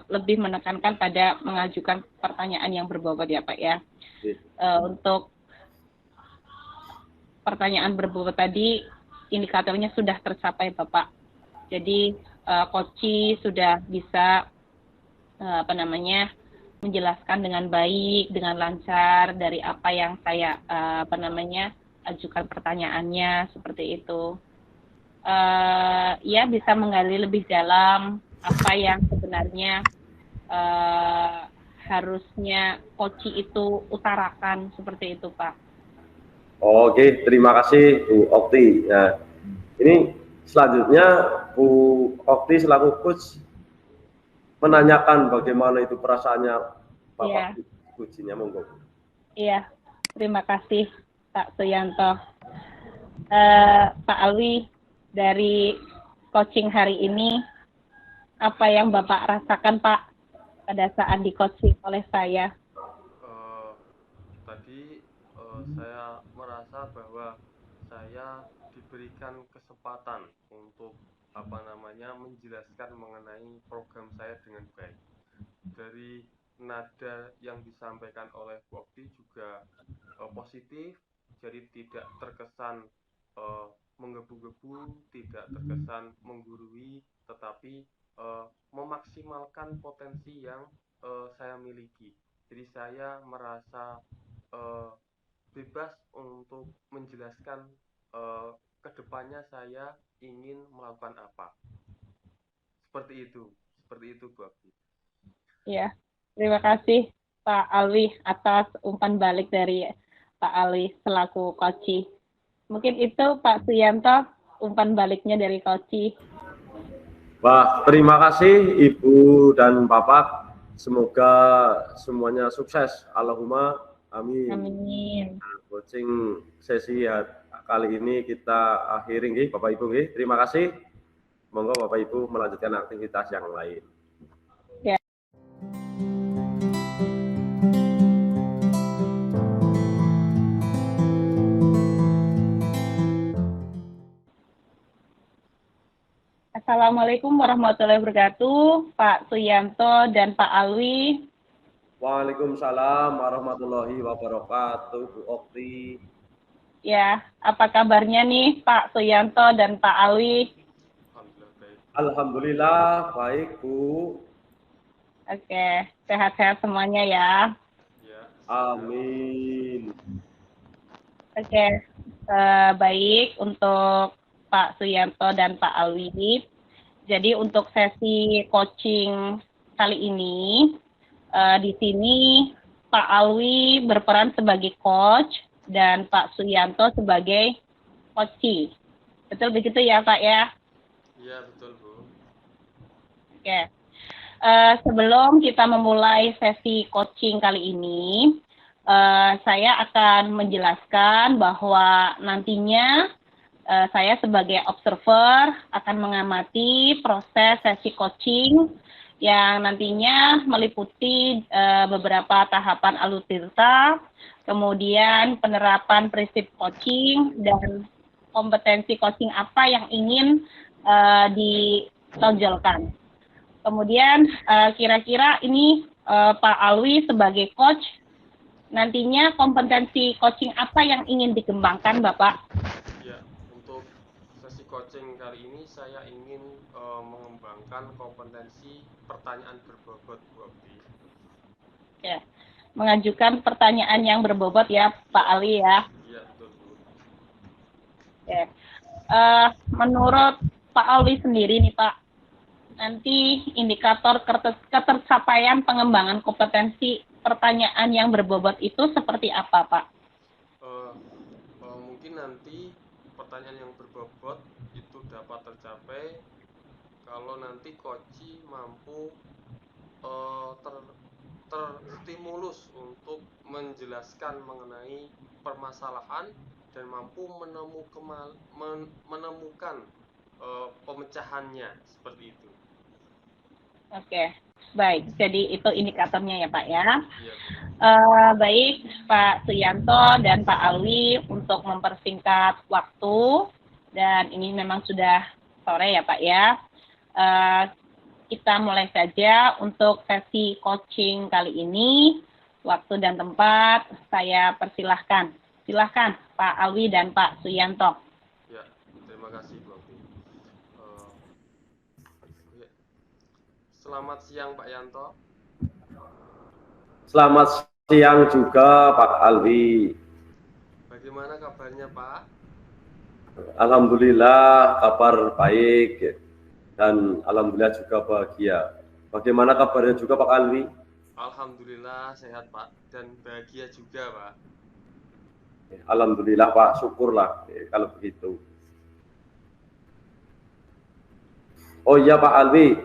D: lebih menekankan pada mengajukan pertanyaan yang berbobot ya Pak ya. Untuk pertanyaan berbobot tadi indikatornya sudah tercapai Bapak. Jadi coach sudah bisa menjelaskan dengan baik, dengan lancar dari apa yang saya ajukan pertanyaannya seperti itu. Ya bisa menggali lebih dalam apa yang sebenarnya harusnya coach itu utarakan seperti itu Pak.
B: Oke, terima kasih Bu Okti. Nah, ini selanjutnya Bu Okti selaku coach menanyakan bagaimana itu perasaannya Bapak coachnya, monggo.
D: Iya, terima kasih Pak Suyanto. Pak Alwi, dari coaching hari ini, apa yang Bapak rasakan Pak pada saat di coaching oleh saya?
A: Tadi saya merasa bahwa saya diberikan kesempatan untuk menjelaskan mengenai program saya dengan baik. Dari nada yang disampaikan oleh Bu Okti juga positif, jadi tidak terkesan menggebu-gebu, tidak terkesan menggurui, tetapi memaksimalkan potensi yang saya miliki. Jadi saya merasa bebas untuk menjelaskan kedepannya saya ingin melakukan apa. Seperti itu Bu Okti.
D: Ya, terima kasih Pak Alwi atas umpan balik dari Pak Alwi selaku coach. Mungkin itu Pak Suyanto umpan baliknya dari coach.
B: Wah, terima kasih Ibu dan Bapak. Semoga semuanya sukses. Allahumma amin.
D: Amin.
B: Coaching sesi kali ini kita akhiri, Bapak Ibu. Terima kasih. Monggo Bapak Ibu melanjutkan aktivitas yang lain.
D: Assalamualaikum warahmatullahi wabarakatuh, Pak Suyanto dan Pak Alwi.
B: Waalaikumsalam warahmatullahi wabarakatuh, Bu Okti.
D: Ya, apa kabarnya nih Pak Suyanto dan Pak Alwi?
A: Alhamdulillah baik.
B: Alhamdulillah baik, Bu.
D: Oke, sehat-sehat semuanya ya.
A: Ya.
B: Amin.
D: Oke, baik untuk Pak Suyanto dan Pak Alwi. Jadi untuk sesi coaching kali ini, di sini Pak Alwi berperan sebagai coach dan Pak Suyanto sebagai coachee. Betul begitu ya Pak ya?
A: Iya, betul, Bu.
D: Oke. Sebelum kita memulai sesi coaching kali ini, saya akan menjelaskan bahwa nantinya saya sebagai observer akan mengamati proses sesi coaching yang nantinya meliputi beberapa tahapan alutirta, kemudian penerapan prinsip coaching, dan kompetensi coaching apa yang ingin ditonjolkan. Kemudian kira-kira ini Pak Alwi sebagai coach, nantinya kompetensi coaching apa yang ingin dikembangkan Bapak?
A: Ya, untuk sesi coaching kali ini saya ingin mengembangkan kompetensi pertanyaan berbobot, Bu Okti.
D: Ya, mengajukan pertanyaan yang berbobot ya Pak Ali ya.
A: Iya, betul, Bu.
D: Oke. Menurut Pak Alwi sendiri nih Pak, nanti indikator ketercapaian pengembangan kompetensi pertanyaan yang berbobot itu seperti apa Pak?
A: Mungkin nanti pertanyaan yang berbobot itu dapat tercapai kalau nanti coachee mampu terstimulus untuk menjelaskan mengenai permasalahan dan mampu menemukan pemecahannya, seperti itu.
D: Oke, baik. Jadi itu indikatornya ya Pak ya.
A: Iya,
D: Baik Pak Suyanto dan Pak Alwi, untuk mempersingkat waktu, dan ini memang sudah sore ya Pak ya. Kita mulai saja untuk sesi coaching kali ini. Waktu dan tempat saya persilahkan. Silahkan Pak Alwi dan Pak Suyanto.
A: ya, terima kasih Bu Okti. Selamat siang Pak Yanto.
B: Selamat siang juga Pak Alwi.
A: Bagaimana kabarnya Pak?
B: Alhamdulillah kabar baik dan alhamdulillah juga bahagia. Bagaimana kabarnya juga Pak Alwi?
A: Alhamdulillah sehat Pak, dan bahagia juga Pak.
B: Alhamdulillah Pak, syukurlah kalau begitu. Oh iya Pak Alwi,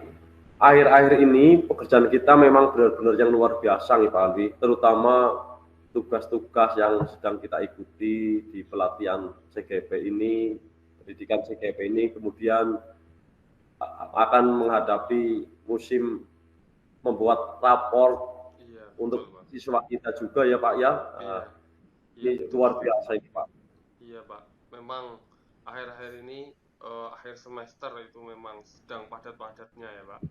B: akhir-akhir ini pekerjaan kita memang benar-benar yang luar biasa nih Pak Alwi, terutama tugas-tugas yang sedang kita ikuti di pelatihan CGP ini, pendidikan CGP ini, kemudian akan menghadapi musim membuat rapor untuk
A: betul, Pak.
B: siswa kita juga ya Pak ya. Ini luar biasa ini Pak.
A: Iya Pak, memang akhir-akhir ini akhir semester itu memang sedang padat-padatnya ya Pak,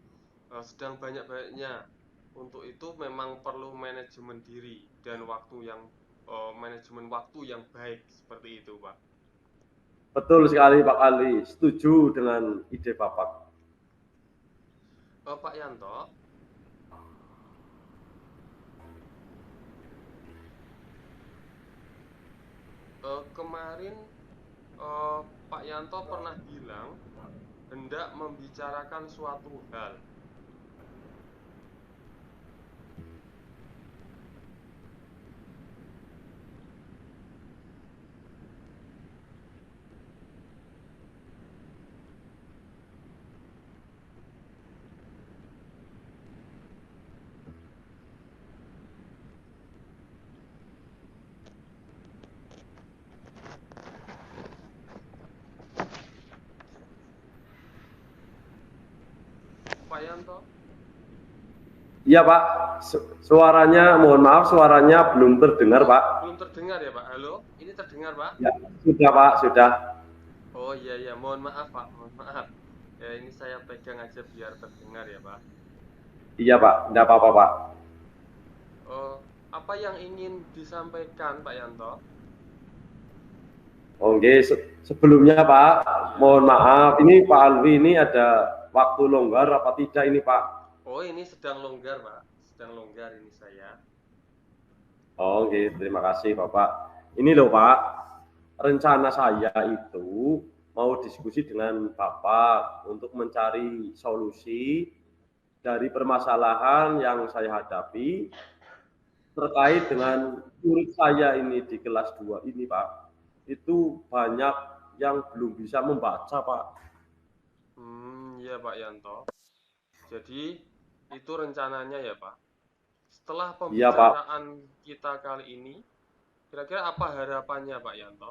A: sedang banyak-banyaknya. Untuk itu memang perlu manajemen diri dan manajemen waktu yang baik, seperti itu Pak.
B: Betul sekali Pak Ali, setuju dengan ide Bapak.
A: Pak Yanto, kemarin Pak Yanto pernah bilang hendak membicarakan suatu hal. Pak Yanto?
B: Iya Pak, suaranya, mohon maaf suaranya belum terdengar Pak.
A: Belum terdengar ya Pak? Halo, ini terdengar Pak?
B: Ya, sudah Pak, sudah.
A: Oh iya, mohon maaf Pak, mohon maaf. Ya, ini saya pegang aja biar terdengar ya, Pak.
B: Iya, Pak. Enggak apa-apa, Pak.
A: Apa yang ingin disampaikan, Pak Yanto?
B: Oke, sebelumnya Pak, mohon maaf, ini Pak Alwi ini ada waktu longgar apa tidak ini Pak?
A: Oh, ini sedang longgar, Pak. Sedang longgar ini saya.
B: Oke, terima kasih Bapak. Ini loh Pak, rencana saya itu mau diskusi dengan Bapak untuk mencari solusi dari permasalahan yang saya hadapi terkait dengan murid saya ini di kelas 2 ini Pak. Itu banyak yang belum bisa membaca Pak.
A: Iya Pak Yanto. Jadi itu rencananya ya Pak. Setelah
B: Iya Pak.
A: pembicaraan kita kali ini, kira-kira apa harapannya Pak Yanto?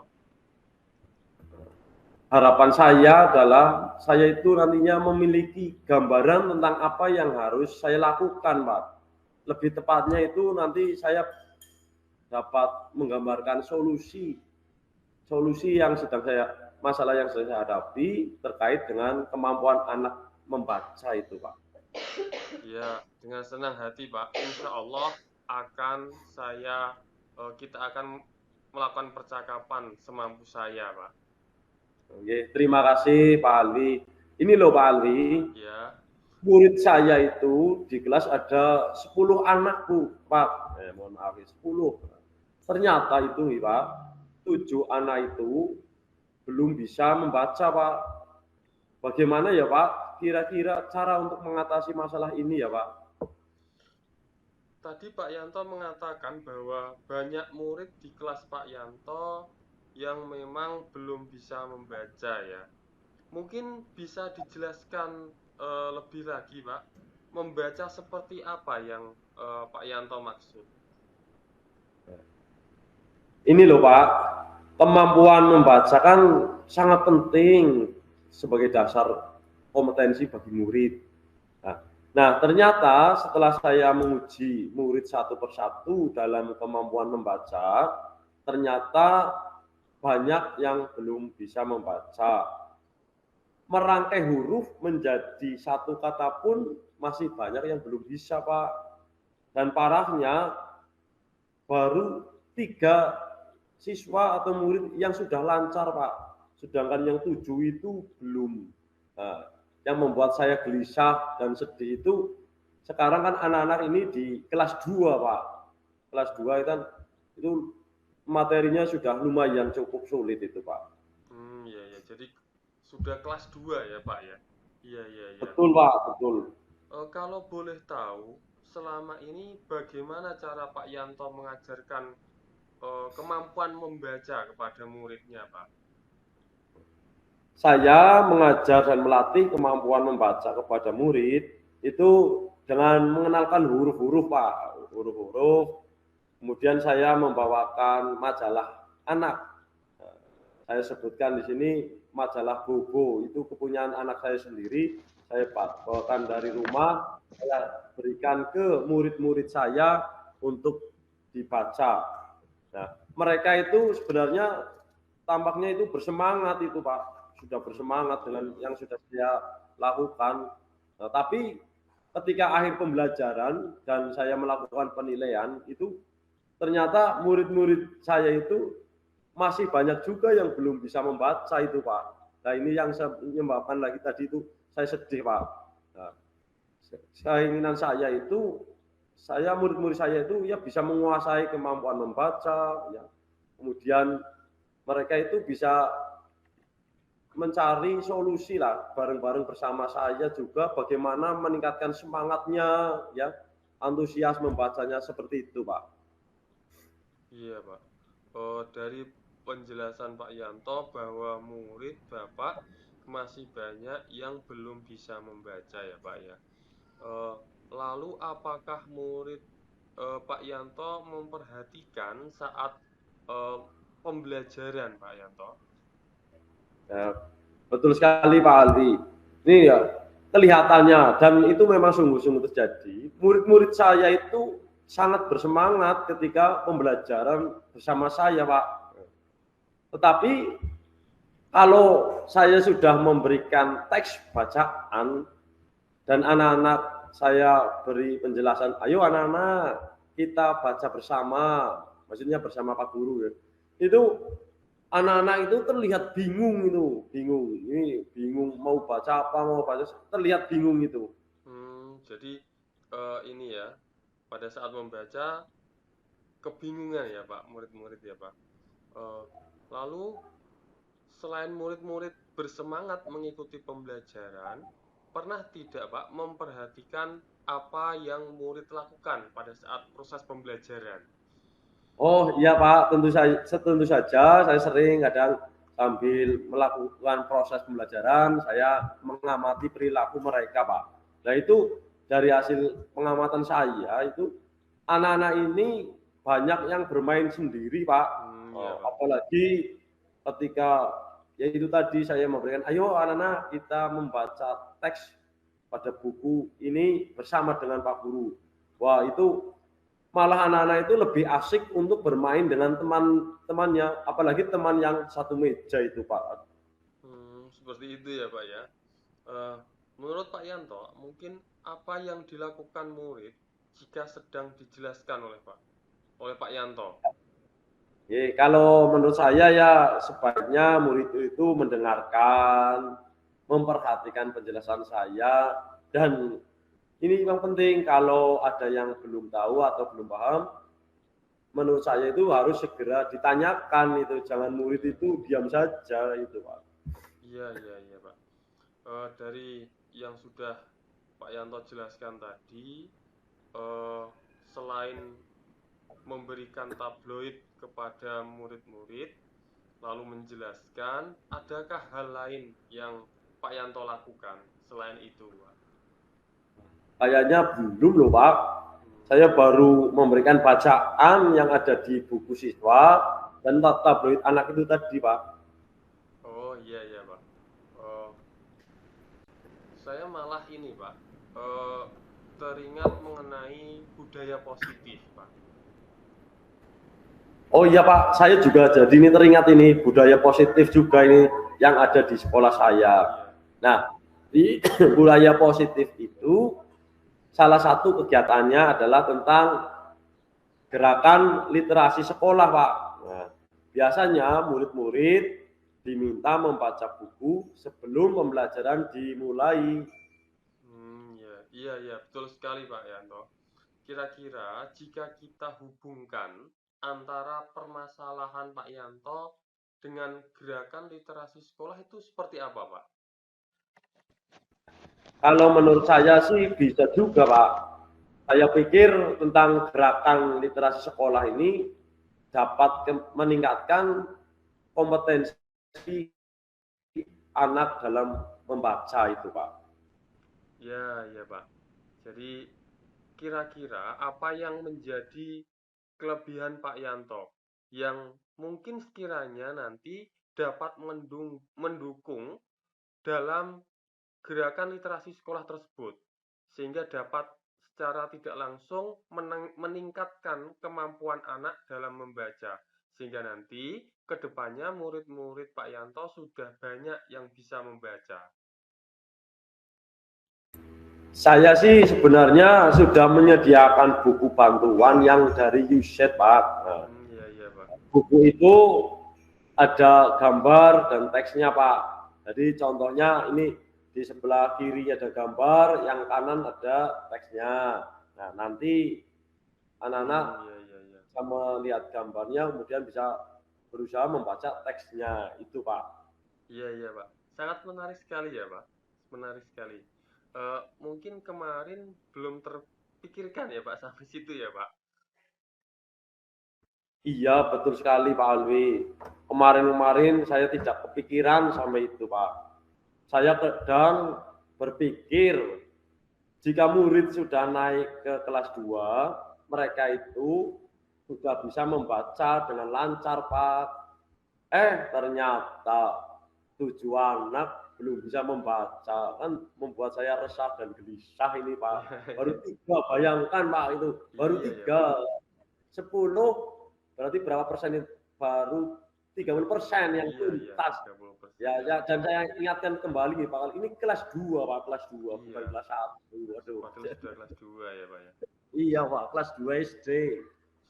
B: Harapan saya adalah saya itu nantinya memiliki gambaran tentang apa yang harus saya lakukan Pak. Lebih tepatnya itu nanti saya dapat menggambarkan solusi yang masalah yang saya hadapi terkait dengan kemampuan anak membaca itu Pak.
A: Ya, dengan senang hati Pak. Insya Allah kita akan melakukan percakapan semampu saya Pak.
B: Oke, terima kasih Pak Alwi. Ini loh Pak Alwi.
A: Ya.
B: Murid saya itu di kelas ada 10 anak Bu, Pak. Mohon maaf 10. Ternyata itu Pak, 7 anak itu belum bisa membaca Pak. Bagaimana ya Pak? Kira-kira cara untuk mengatasi masalah ini ya Pak?
A: Tadi Pak Yanto mengatakan bahwa banyak murid di kelas Pak Yanto yang memang belum bisa membaca ya. Mungkin bisa dijelaskan lebih lagi Pak, membaca seperti apa yang Pak Yanto maksud?
B: Ini loh Pak, kemampuan membaca kan sangat penting sebagai dasar kompetensi bagi murid. Nah, ternyata setelah saya menguji murid satu persatu dalam kemampuan membaca, ternyata banyak yang belum bisa membaca. Merangkai huruf menjadi satu kata pun masih banyak yang belum bisa, Pak. Dan parahnya, baru 3 siswa atau murid yang sudah lancar, Pak. Sedangkan yang 7 itu belum. Nah, yang membuat saya gelisah dan sedih itu, sekarang kan anak-anak ini di kelas 2, Pak. Kelas 2 itu materinya sudah lumayan cukup sulit itu, Pak.
A: Iya. Jadi sudah kelas 2 ya, Pak ya? Iya.
B: Betul, Pak, betul.
A: Kalau boleh tahu, selama ini bagaimana cara Pak Yanto mengajarkan kemampuan membaca kepada muridnya, Pak?
B: Saya mengajar dan melatih kemampuan membaca kepada murid itu dengan mengenalkan huruf-huruf, Pak. Huruf-huruf. Kemudian saya membawakan majalah anak. Saya sebutkan di sini majalah Bobo, itu kepunyaan anak saya sendiri. Saya bawakan dari rumah, saya berikan ke murid-murid saya untuk dibaca. Nah, mereka itu sebenarnya tampaknya itu bersemangat itu Pak. Sudah bersemangat dengan yang sudah saya lakukan. Nah, tapi ketika akhir pembelajaran dan saya melakukan penilaian itu ternyata murid-murid saya itu masih banyak juga yang belum bisa membaca itu Pak. Nah ini yang saya menyebabkan lagi tadi itu saya sedih Pak. Nah, keinginan saya itu murid-murid saya itu ya bisa menguasai kemampuan membaca, ya. Kemudian mereka itu bisa mencari solusi lah bareng-bareng bersama saya juga bagaimana meningkatkan semangatnya ya, antusias membacanya seperti itu Pak.
A: Iya Pak. Dari penjelasan Pak Yanto bahwa murid Bapak masih banyak yang belum bisa membaca ya Pak ya. Lalu apakah murid Pak Yanto memperhatikan saat pembelajaran Pak Yanto?
B: Ya, betul sekali Pak Aldi. Ini ya kelihatannya dan itu memang sungguh-sungguh terjadi. Murid-murid saya itu sangat bersemangat ketika pembelajaran bersama saya Pak. Tetapi Kalau saya sudah memberikan teks bacaan dan anak-anak saya beri penjelasan, ayo anak-anak kita baca bersama, maksudnya bersama Pak Guru ya. Itu anak-anak itu terlihat bingung ini bingung mau baca apa, mau baca, terlihat bingung itu.
A: Jadi ini ya, pada saat membaca kebingungan ya Pak, murid-murid ya Pak. Lalu selain murid-murid bersemangat mengikuti pembelajaran, pernah tidak Pak memperhatikan apa yang murid lakukan pada saat proses pembelajaran?
B: Oh iya Pak, tentu saja saya sering kadang sambil melakukan proses pembelajaran, saya mengamati perilaku mereka Pak. Nah itu dari hasil pengamatan saya itu anak-anak ini banyak yang bermain sendiri Pak.
A: Ya, Pak.
B: Apalagi ketika ya itu tadi saya memberikan, ayo anak-anak kita membaca teks pada buku ini bersama dengan Pak Guru. Wah itu malah anak-anak itu lebih asik untuk bermain dengan teman-temannya, apalagi teman yang satu meja itu Pak.
A: Seperti itu ya Pak ya. Menurut Pak Yanto, mungkin apa yang dilakukan murid jika sedang dijelaskan oleh Pak Yanto?
B: Kalau menurut saya ya sebaiknya murid itu mendengarkan, memperhatikan penjelasan saya, dan ini yang penting kalau ada yang belum tahu atau belum paham, menurut saya itu harus segera ditanyakan itu, jangan murid itu diam saja itu Pak.
A: Iya Pak. Dari yang sudah Pak Yanto jelaskan tadi, selain memberikan tabloid kepada murid-murid, lalu menjelaskan, adakah hal lain yang Pak Yanto lakukan selain itu Pak?
B: Kayaknya belum loh Pak. Saya baru memberikan bacaan yang ada di buku siswa dan tabloid anak itu tadi Pak.
A: Oh iya Pak. Saya malah ini Pak, teringat mengenai budaya positif Pak.
B: Oh iya Pak, saya juga jadi ini teringat ini budaya positif juga ini yang ada di sekolah saya. Nah, di budaya positif itu salah satu kegiatannya adalah tentang gerakan literasi sekolah, Pak. Nah, biasanya murid-murid diminta membaca buku sebelum pembelajaran dimulai.
A: Iya, betul sekali Pak Yanto. Kira-kira jika kita hubungkan antara permasalahan Pak Yanto dengan gerakan literasi sekolah itu seperti apa, Pak?
B: Kalau menurut saya sih bisa juga, Pak. Saya pikir tentang gerakan literasi sekolah ini dapat meningkatkan kompetensi anak dalam membaca itu, Pak.
A: Ya, Pak. Jadi kira-kira apa yang menjadi kelebihan Pak Yanto yang mungkin sekiranya nanti dapat mendukung dalam gerakan literasi sekolah tersebut, sehingga dapat secara tidak langsung meningkatkan kemampuan anak dalam membaca, sehingga nanti kedepannya murid-murid Pak Yanto sudah banyak yang bisa membaca.
B: Saya sih sebenarnya sudah menyediakan buku bantuan yang dari USAID, Pak. Nah,
A: Iya, Pak.
B: Buku itu ada gambar dan teksnya, Pak. Jadi contohnya ini di sebelah kiri ada gambar, yang kanan ada teksnya. Nah, nanti anak-anak bisa melihat gambarnya, kemudian bisa berusaha membaca teksnya itu, Pak.
A: Iya, Pak. Sangat menarik sekali ya, Pak. Menarik sekali. Mungkin kemarin belum terpikirkan ya, Pak, sampai situ ya, Pak.
B: Iya, betul sekali Pak Alwi. Kemarin saya tidak kepikiran sama itu, Pak. Saya sedang berpikir jika murid sudah naik ke kelas 2, mereka itu sudah bisa membaca dengan lancar, Pak. Ternyata 7 anak belum bisa membaca, kan membuat saya resah dan gelisah ini, Pak. Baru 3, bayangkan Pak itu, baru 3. 10 berarti berapa persen itu? Baru 30% yang
A: Iya,
B: tuntas.
A: 30%.
B: Ya, dan saya ingatkan kembali Pak, ini kelas 2 Pak, kelas 2 bukan
A: Iya.
B: kelas 1. Waduh.
A: Padahal sudah kelas 2 ya Pak ya.
B: Iya Pak, kelas 2 SD.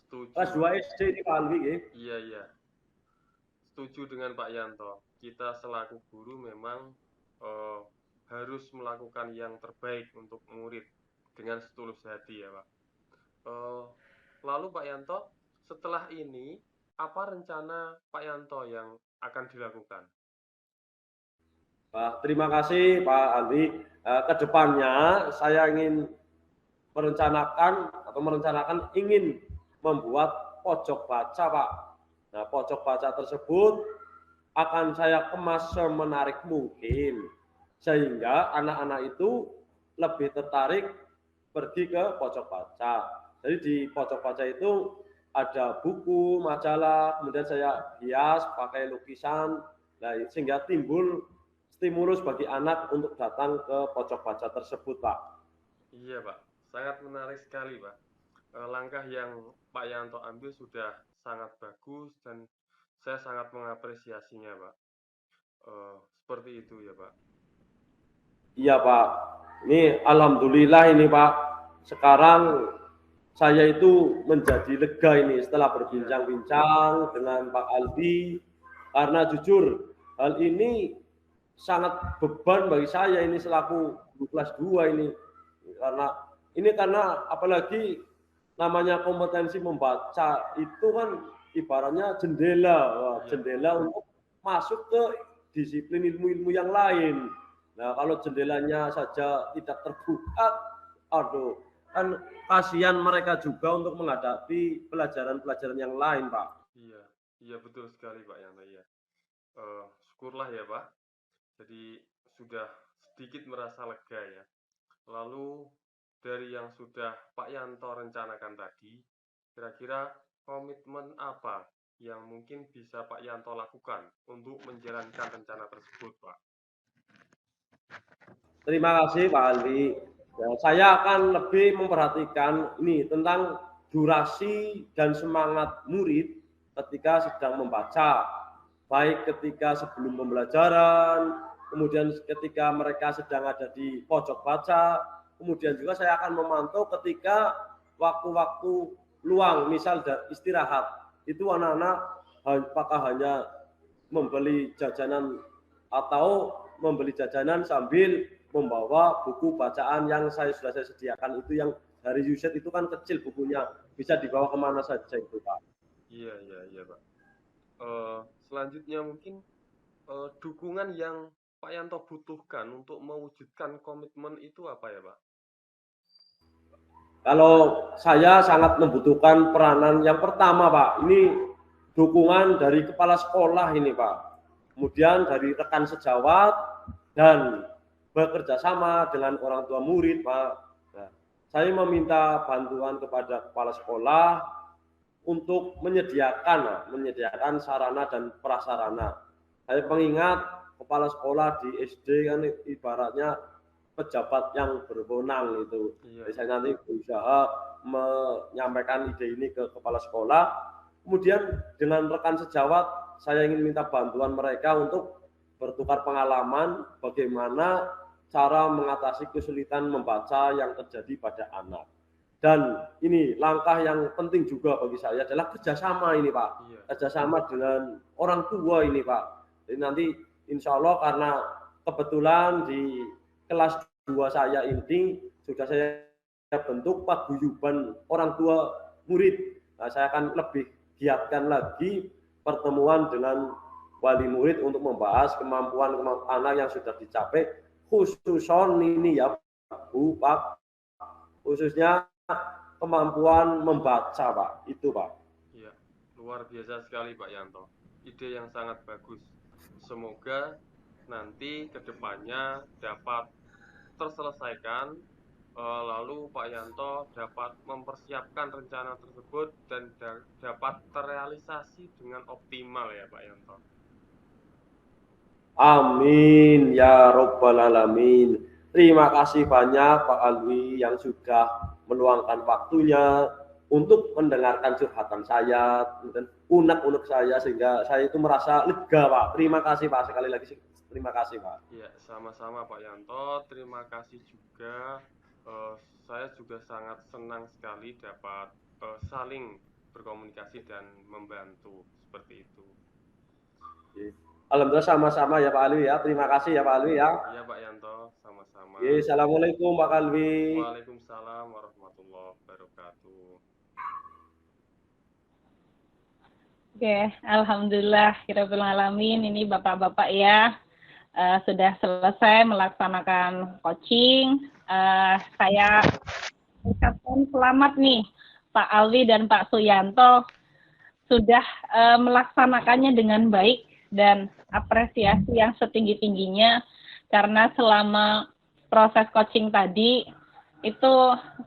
A: Setuju.
B: Kelas 2 SD ini Pak Alwi ya.
A: Iya, iya. Setuju dengan Pak Yanto. Kita selaku guru memang harus melakukan yang terbaik untuk murid dengan setulus hati ya Pak. Lalu Pak Yanto, setelah ini apa rencana Pak Yanto yang akan dilakukan?
B: Pak, terima kasih Pak Andi. Kedepannya saya ingin merencanakan ingin membuat pojok baca Pak. Nah, pojok baca tersebut akan saya kemas semenarik mungkin sehingga anak-anak itu lebih tertarik pergi ke pojok baca. Jadi di pojok baca itu ada buku, majalah, kemudian saya hias pakai lukisan, nah, sehingga timbul stimulus bagi anak untuk datang ke pojok baca tersebut, Pak.
A: Iya, Pak. Sangat menarik sekali, Pak. Langkah yang Pak Yanto ambil sudah sangat bagus dan saya sangat mengapresiasinya, Pak. Seperti itu ya, Pak.
B: Iya, Pak. Ini alhamdulillah ini, Pak. Sekarang saya itu menjadi lega ini setelah berbincang-bincang dengan Pak Aldi, karena jujur hal ini sangat beban bagi saya ini selaku kelas 2 ini. Karena apalagi namanya kompetensi membaca itu kan ibaratnya jendela untuk masuk ke disiplin ilmu-ilmu yang lain. Nah, kalau jendelanya saja tidak terbuka, aduh, kan kasihan mereka juga untuk menghadapi pelajaran-pelajaran yang lain, Pak.
A: Iya betul sekali Pak Yanto ya. Syukurlah ya Pak. Jadi sudah sedikit merasa lega ya. Lalu dari yang sudah Pak Yanto rencanakan tadi, kira-kira komitmen apa yang mungkin bisa Pak Yanto lakukan untuk menjalankan rencana tersebut, Pak?
B: Terima kasih Pak Alwi. Ya, saya akan lebih memperhatikan ini tentang durasi dan semangat murid ketika sedang membaca, baik ketika sebelum pembelajaran, kemudian ketika mereka sedang ada di pojok baca, kemudian juga saya akan memantau ketika waktu-waktu luang, misal istirahat, itu anak-anak apakah hanya membeli jajanan atau membeli jajanan sambil membawa buku bacaan yang sudah saya sediakan itu, yang dari Yuset itu kan kecil bukunya, bisa dibawa kemana saja itu Pak.
A: Iya Pak. Selanjutnya mungkin dukungan yang Pak Yanto butuhkan untuk mewujudkan komitmen itu apa ya Pak?
B: Kalau saya sangat membutuhkan peranan yang pertama Pak, ini dukungan dari kepala sekolah ini Pak, kemudian dari rekan sejawat dan bekerja sama dengan orang tua murid Pak. Nah, saya meminta bantuan kepada kepala sekolah untuk menyediakan sarana dan prasarana. Saya mengingat kepala sekolah di SD kan ibaratnya pejabat yang berwenang itu. Jadi saya nanti berusaha menyampaikan ide ini ke kepala sekolah. Kemudian dengan rekan sejawat saya ingin minta bantuan mereka untuk bertukar pengalaman bagaimana cara mengatasi kesulitan membaca yang terjadi pada anak. Dan ini langkah yang penting juga bagi saya adalah kerjasama ini Pak. Kerjasama dengan orang tua ini Pak. Jadi nanti insya Allah karena kebetulan di kelas 2 saya ini sudah saya bentuk paguyuban orang tua murid. Nah, saya akan lebih giatkan lagi pertemuan dengan wali murid untuk membahas kemampuan anak yang sudah dicapai, khususon ini ya Bu Pak, khususnya kemampuan membaca Pak, itu Pak.
A: Iya, luar biasa sekali Pak Yanto, ide yang sangat bagus. Semoga nanti kedepannya dapat terselesaikan, lalu Pak Yanto dapat mempersiapkan rencana tersebut dan dapat terrealisasi dengan optimal ya Pak Yanto.
B: Amin ya Rabbal Alamin. Terima kasih banyak Pak Alwi yang sudah meluangkan waktunya untuk mendengarkan curhatan saya, dan unek-unek saya, sehingga saya itu merasa lega, Pak. Terima kasih, Pak. Sekali lagi terima kasih, Pak.
A: Ya, sama-sama Pak Yanto. Terima kasih juga. Saya juga sangat senang sekali dapat saling berkomunikasi dan membantu seperti itu.
B: Alhamdulillah sama-sama ya Pak Alwi ya. Terima kasih ya Pak Alwi ya.
A: Iya Pak Yanto, sama-sama.
B: Assalamualaikum Pak Alwi.
A: Waalaikumsalam warahmatullahi wabarakatuh.
D: Oke, alhamdulillah rabbil alamin. Ini Bapak-bapak ya sudah selesai melaksanakan coaching. Saya ucapkan selamat nih Pak Alwi dan Pak Suyanto sudah melaksanakannya dengan baik dan apresiasi yang setinggi-tingginya, karena selama proses coaching tadi itu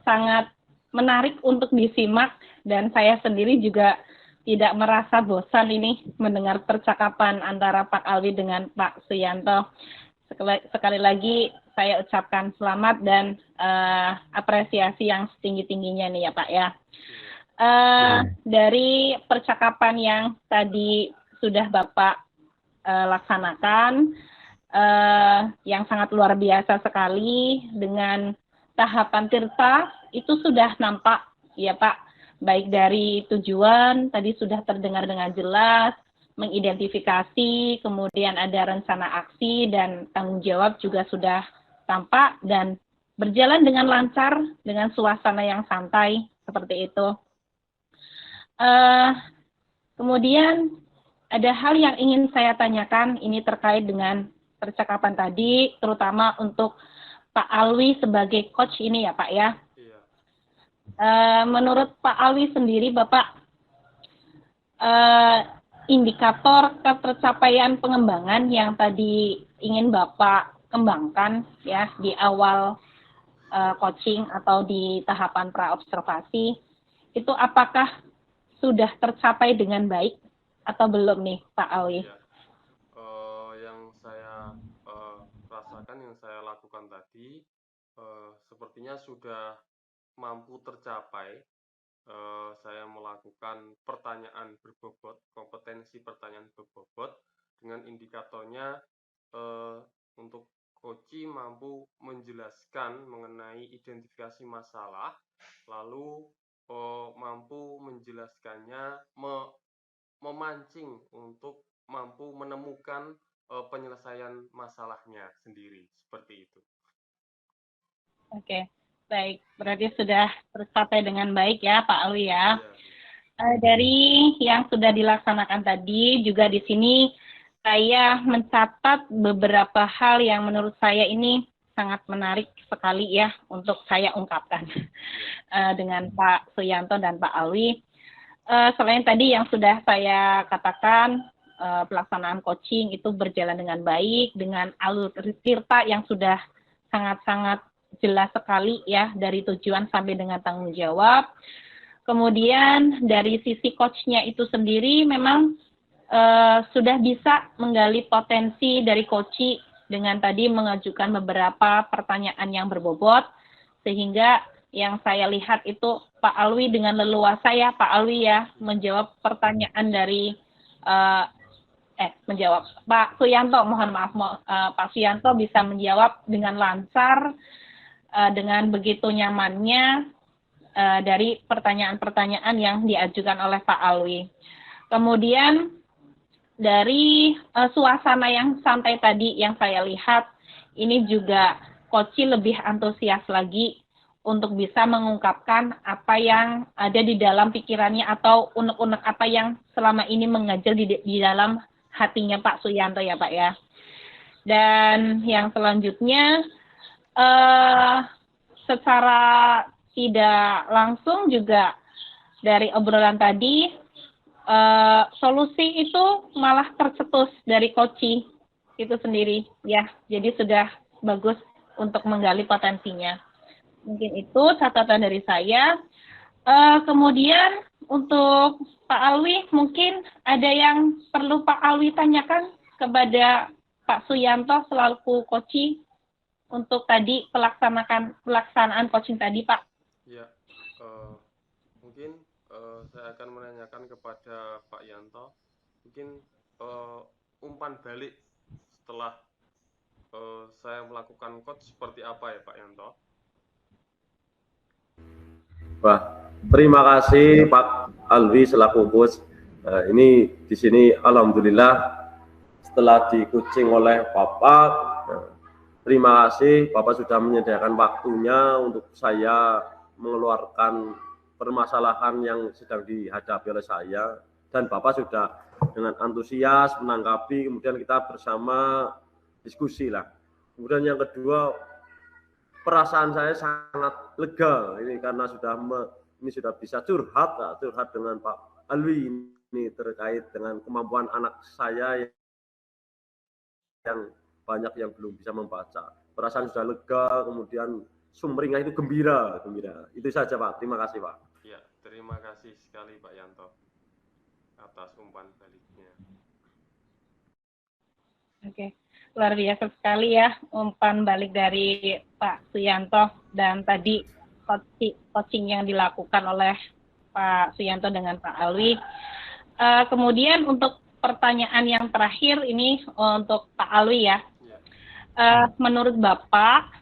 D: sangat menarik untuk disimak, dan saya sendiri juga tidak merasa bosan ini mendengar percakapan antara Pak Alwi dengan Pak Suyanto. Sekali lagi saya ucapkan selamat dan apresiasi yang setinggi-tingginya nih ya Pak ya. Dari percakapan yang tadi sudah Bapak laksanakan, yang sangat luar biasa sekali dengan tahapan tirta itu sudah nampak ya Pak, baik dari tujuan tadi sudah terdengar dengan jelas, mengidentifikasi, kemudian ada rencana aksi dan tanggung jawab juga sudah tampak dan berjalan dengan lancar dengan suasana yang santai seperti itu. Kemudian ada hal yang ingin saya tanyakan, ini terkait dengan percakapan tadi, terutama untuk Pak Alwi sebagai coach ini ya Pak ya.
A: Iya.
D: Menurut Pak Alwi sendiri, Bapak, indikator ketercapaian pengembangan yang tadi ingin Bapak kembangkan ya di awal coaching atau di tahapan pra-observasi, itu apakah sudah tercapai dengan baik atau belum nih Pak Alwi?
A: Ya. Yang saya rasakan, yang saya lakukan tadi sepertinya sudah mampu tercapai. Saya melakukan pertanyaan berbobot, kompetensi pertanyaan berbobot dengan indikatornya untuk coach mampu menjelaskan mengenai identifikasi masalah, lalu mampu menjelaskannya, memancing untuk mampu menemukan penyelesaian masalahnya sendiri, seperti itu.
D: Oke, baik. Berarti sudah tercapai dengan baik ya Pak Alwi ya. Dari yang sudah dilaksanakan tadi, juga di sini saya mencatat beberapa hal yang menurut saya ini sangat menarik sekali ya untuk saya ungkapkan dengan Pak Suyanto dan Pak Alwi. Selain tadi yang sudah saya katakan, pelaksanaan coaching itu berjalan dengan baik, dengan alur tirta yang sudah sangat-sangat jelas sekali ya, dari tujuan sampai dengan tanggung jawab. Kemudian dari sisi coachnya itu sendiri memang sudah bisa menggali potensi dari coach dengan tadi mengajukan beberapa pertanyaan yang berbobot, sehingga yang saya lihat itu Pak Alwi dengan leluasa ya Pak Alwi ya menjawab pertanyaan dari menjawab Pak Suyanto, mohon maaf Pak Suyanto bisa menjawab dengan lancar, dengan begitu nyamannya dari pertanyaan-pertanyaan yang diajukan oleh Pak Alwi. Kemudian dari suasana yang santai tadi yang saya lihat, ini juga coach lebih antusias lagi untuk bisa mengungkapkan apa yang ada di dalam pikirannya atau unek-unek apa yang selama ini mengajal di dalam hatinya Pak Suyanto ya Pak ya. Dan yang selanjutnya secara tidak langsung juga dari obrolan tadi, solusi itu malah tercetus dari coach itu sendiri ya. Jadi sudah bagus untuk menggali potensinya. Mungkin itu catatan dari saya. Kemudian untuk Pak Alwi, mungkin ada yang perlu Pak Alwi tanyakan kepada Pak Suyanto selaku coach untuk tadi pelaksanaan coaching tadi Pak.
A: Ya, Mungkin saya akan menanyakan kepada Pak Yanto, mungkin umpan balik setelah saya melakukan coach seperti apa ya Pak Yanto?
B: Wah, terima kasih Pak Alwi selaku coach. Ini di sini alhamdulillah setelah di coaching oleh Bapak, terima kasih Bapak sudah menyediakan waktunya untuk saya mengeluarkan permasalahan yang sedang dihadapi oleh saya, dan Bapak sudah dengan antusias menanggapi, kemudian kita bersama diskusi lah. Kemudian yang kedua, perasaan saya sangat lega ini karena ini sudah bisa curhat dengan Pak Alwi ini terkait dengan kemampuan anak saya yang banyak yang belum bisa membaca. Perasaan sudah lega, kemudian sumringah itu gembira. Itu saja Pak. Terima kasih Pak.
A: Ya, terima kasih sekali Pak Yanto atas umpan baliknya.
D: Oke, luar biasa sekali ya umpan balik dari Pak Suyanto, dan tadi coaching yang dilakukan oleh Pak Suyanto dengan Pak Alwi. Kemudian untuk pertanyaan yang terakhir ini untuk Pak Alwi ya. Menurut Bapak,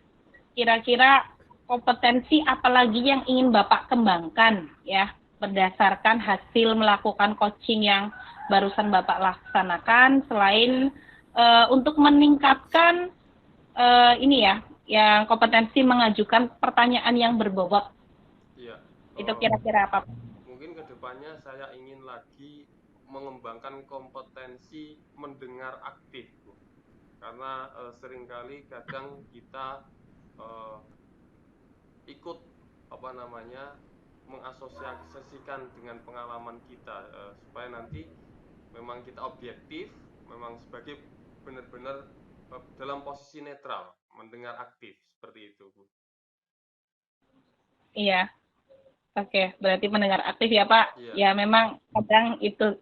D: kira-kira kompetensi apa lagi yang ingin Bapak kembangkan ya berdasarkan hasil melakukan coaching yang barusan Bapak laksanakan, selain untuk meningkatkan ini ya, yang kompetensi mengajukan pertanyaan yang berbobot.
A: Iya.
D: Itu kira-kira apa?
A: Mungkin kedepannya saya ingin lagi mengembangkan kompetensi mendengar aktif, Bu. Karena seringkali kadang kita ikut mengasosiasikan dengan pengalaman kita, supaya nanti memang kita objektif, memang sebagai benar-benar dalam posisi netral, mendengar aktif, seperti itu, Bu.
D: Iya. Oke, berarti mendengar aktif ya Pak.
A: Iya.
D: Ya memang kadang itu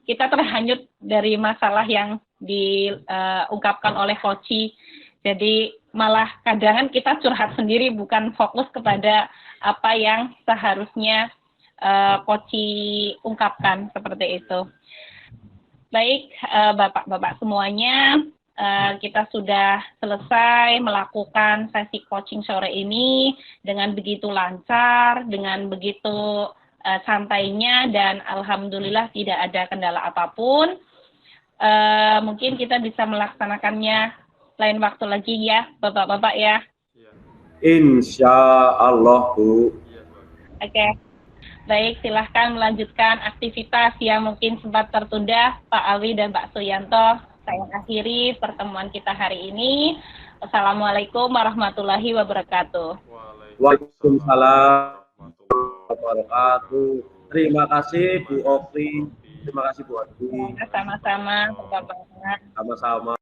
D: kita terhanyut dari masalah yang diungkapkan oleh coach. Jadi malah kadang kita curhat sendiri, bukan fokus kepada apa yang seharusnya coach ungkapkan, seperti itu. Baik, Bapak-bapak semuanya, kita sudah selesai melakukan sesi coaching sore ini dengan begitu lancar, dengan begitu santainya, dan alhamdulillah tidak ada kendala apapun. Mungkin kita bisa melaksanakannya lain waktu lagi ya, Bapak-bapak ya.
B: Insya Allah, Bu.
D: Oke. Baik, silahkan melanjutkan aktivitas yang mungkin sempat tertunda, Pak Alwi dan Pak Suyanto. Saya akhiri pertemuan kita hari ini. Assalamualaikum warahmatullahi wabarakatuh.
B: Waalaikumsalam warahmatullahi wabarakatuh. Terima kasih Bu Okti. Terima kasih Bu Adi.
D: Sama-sama, Bapak.
B: Sama-sama.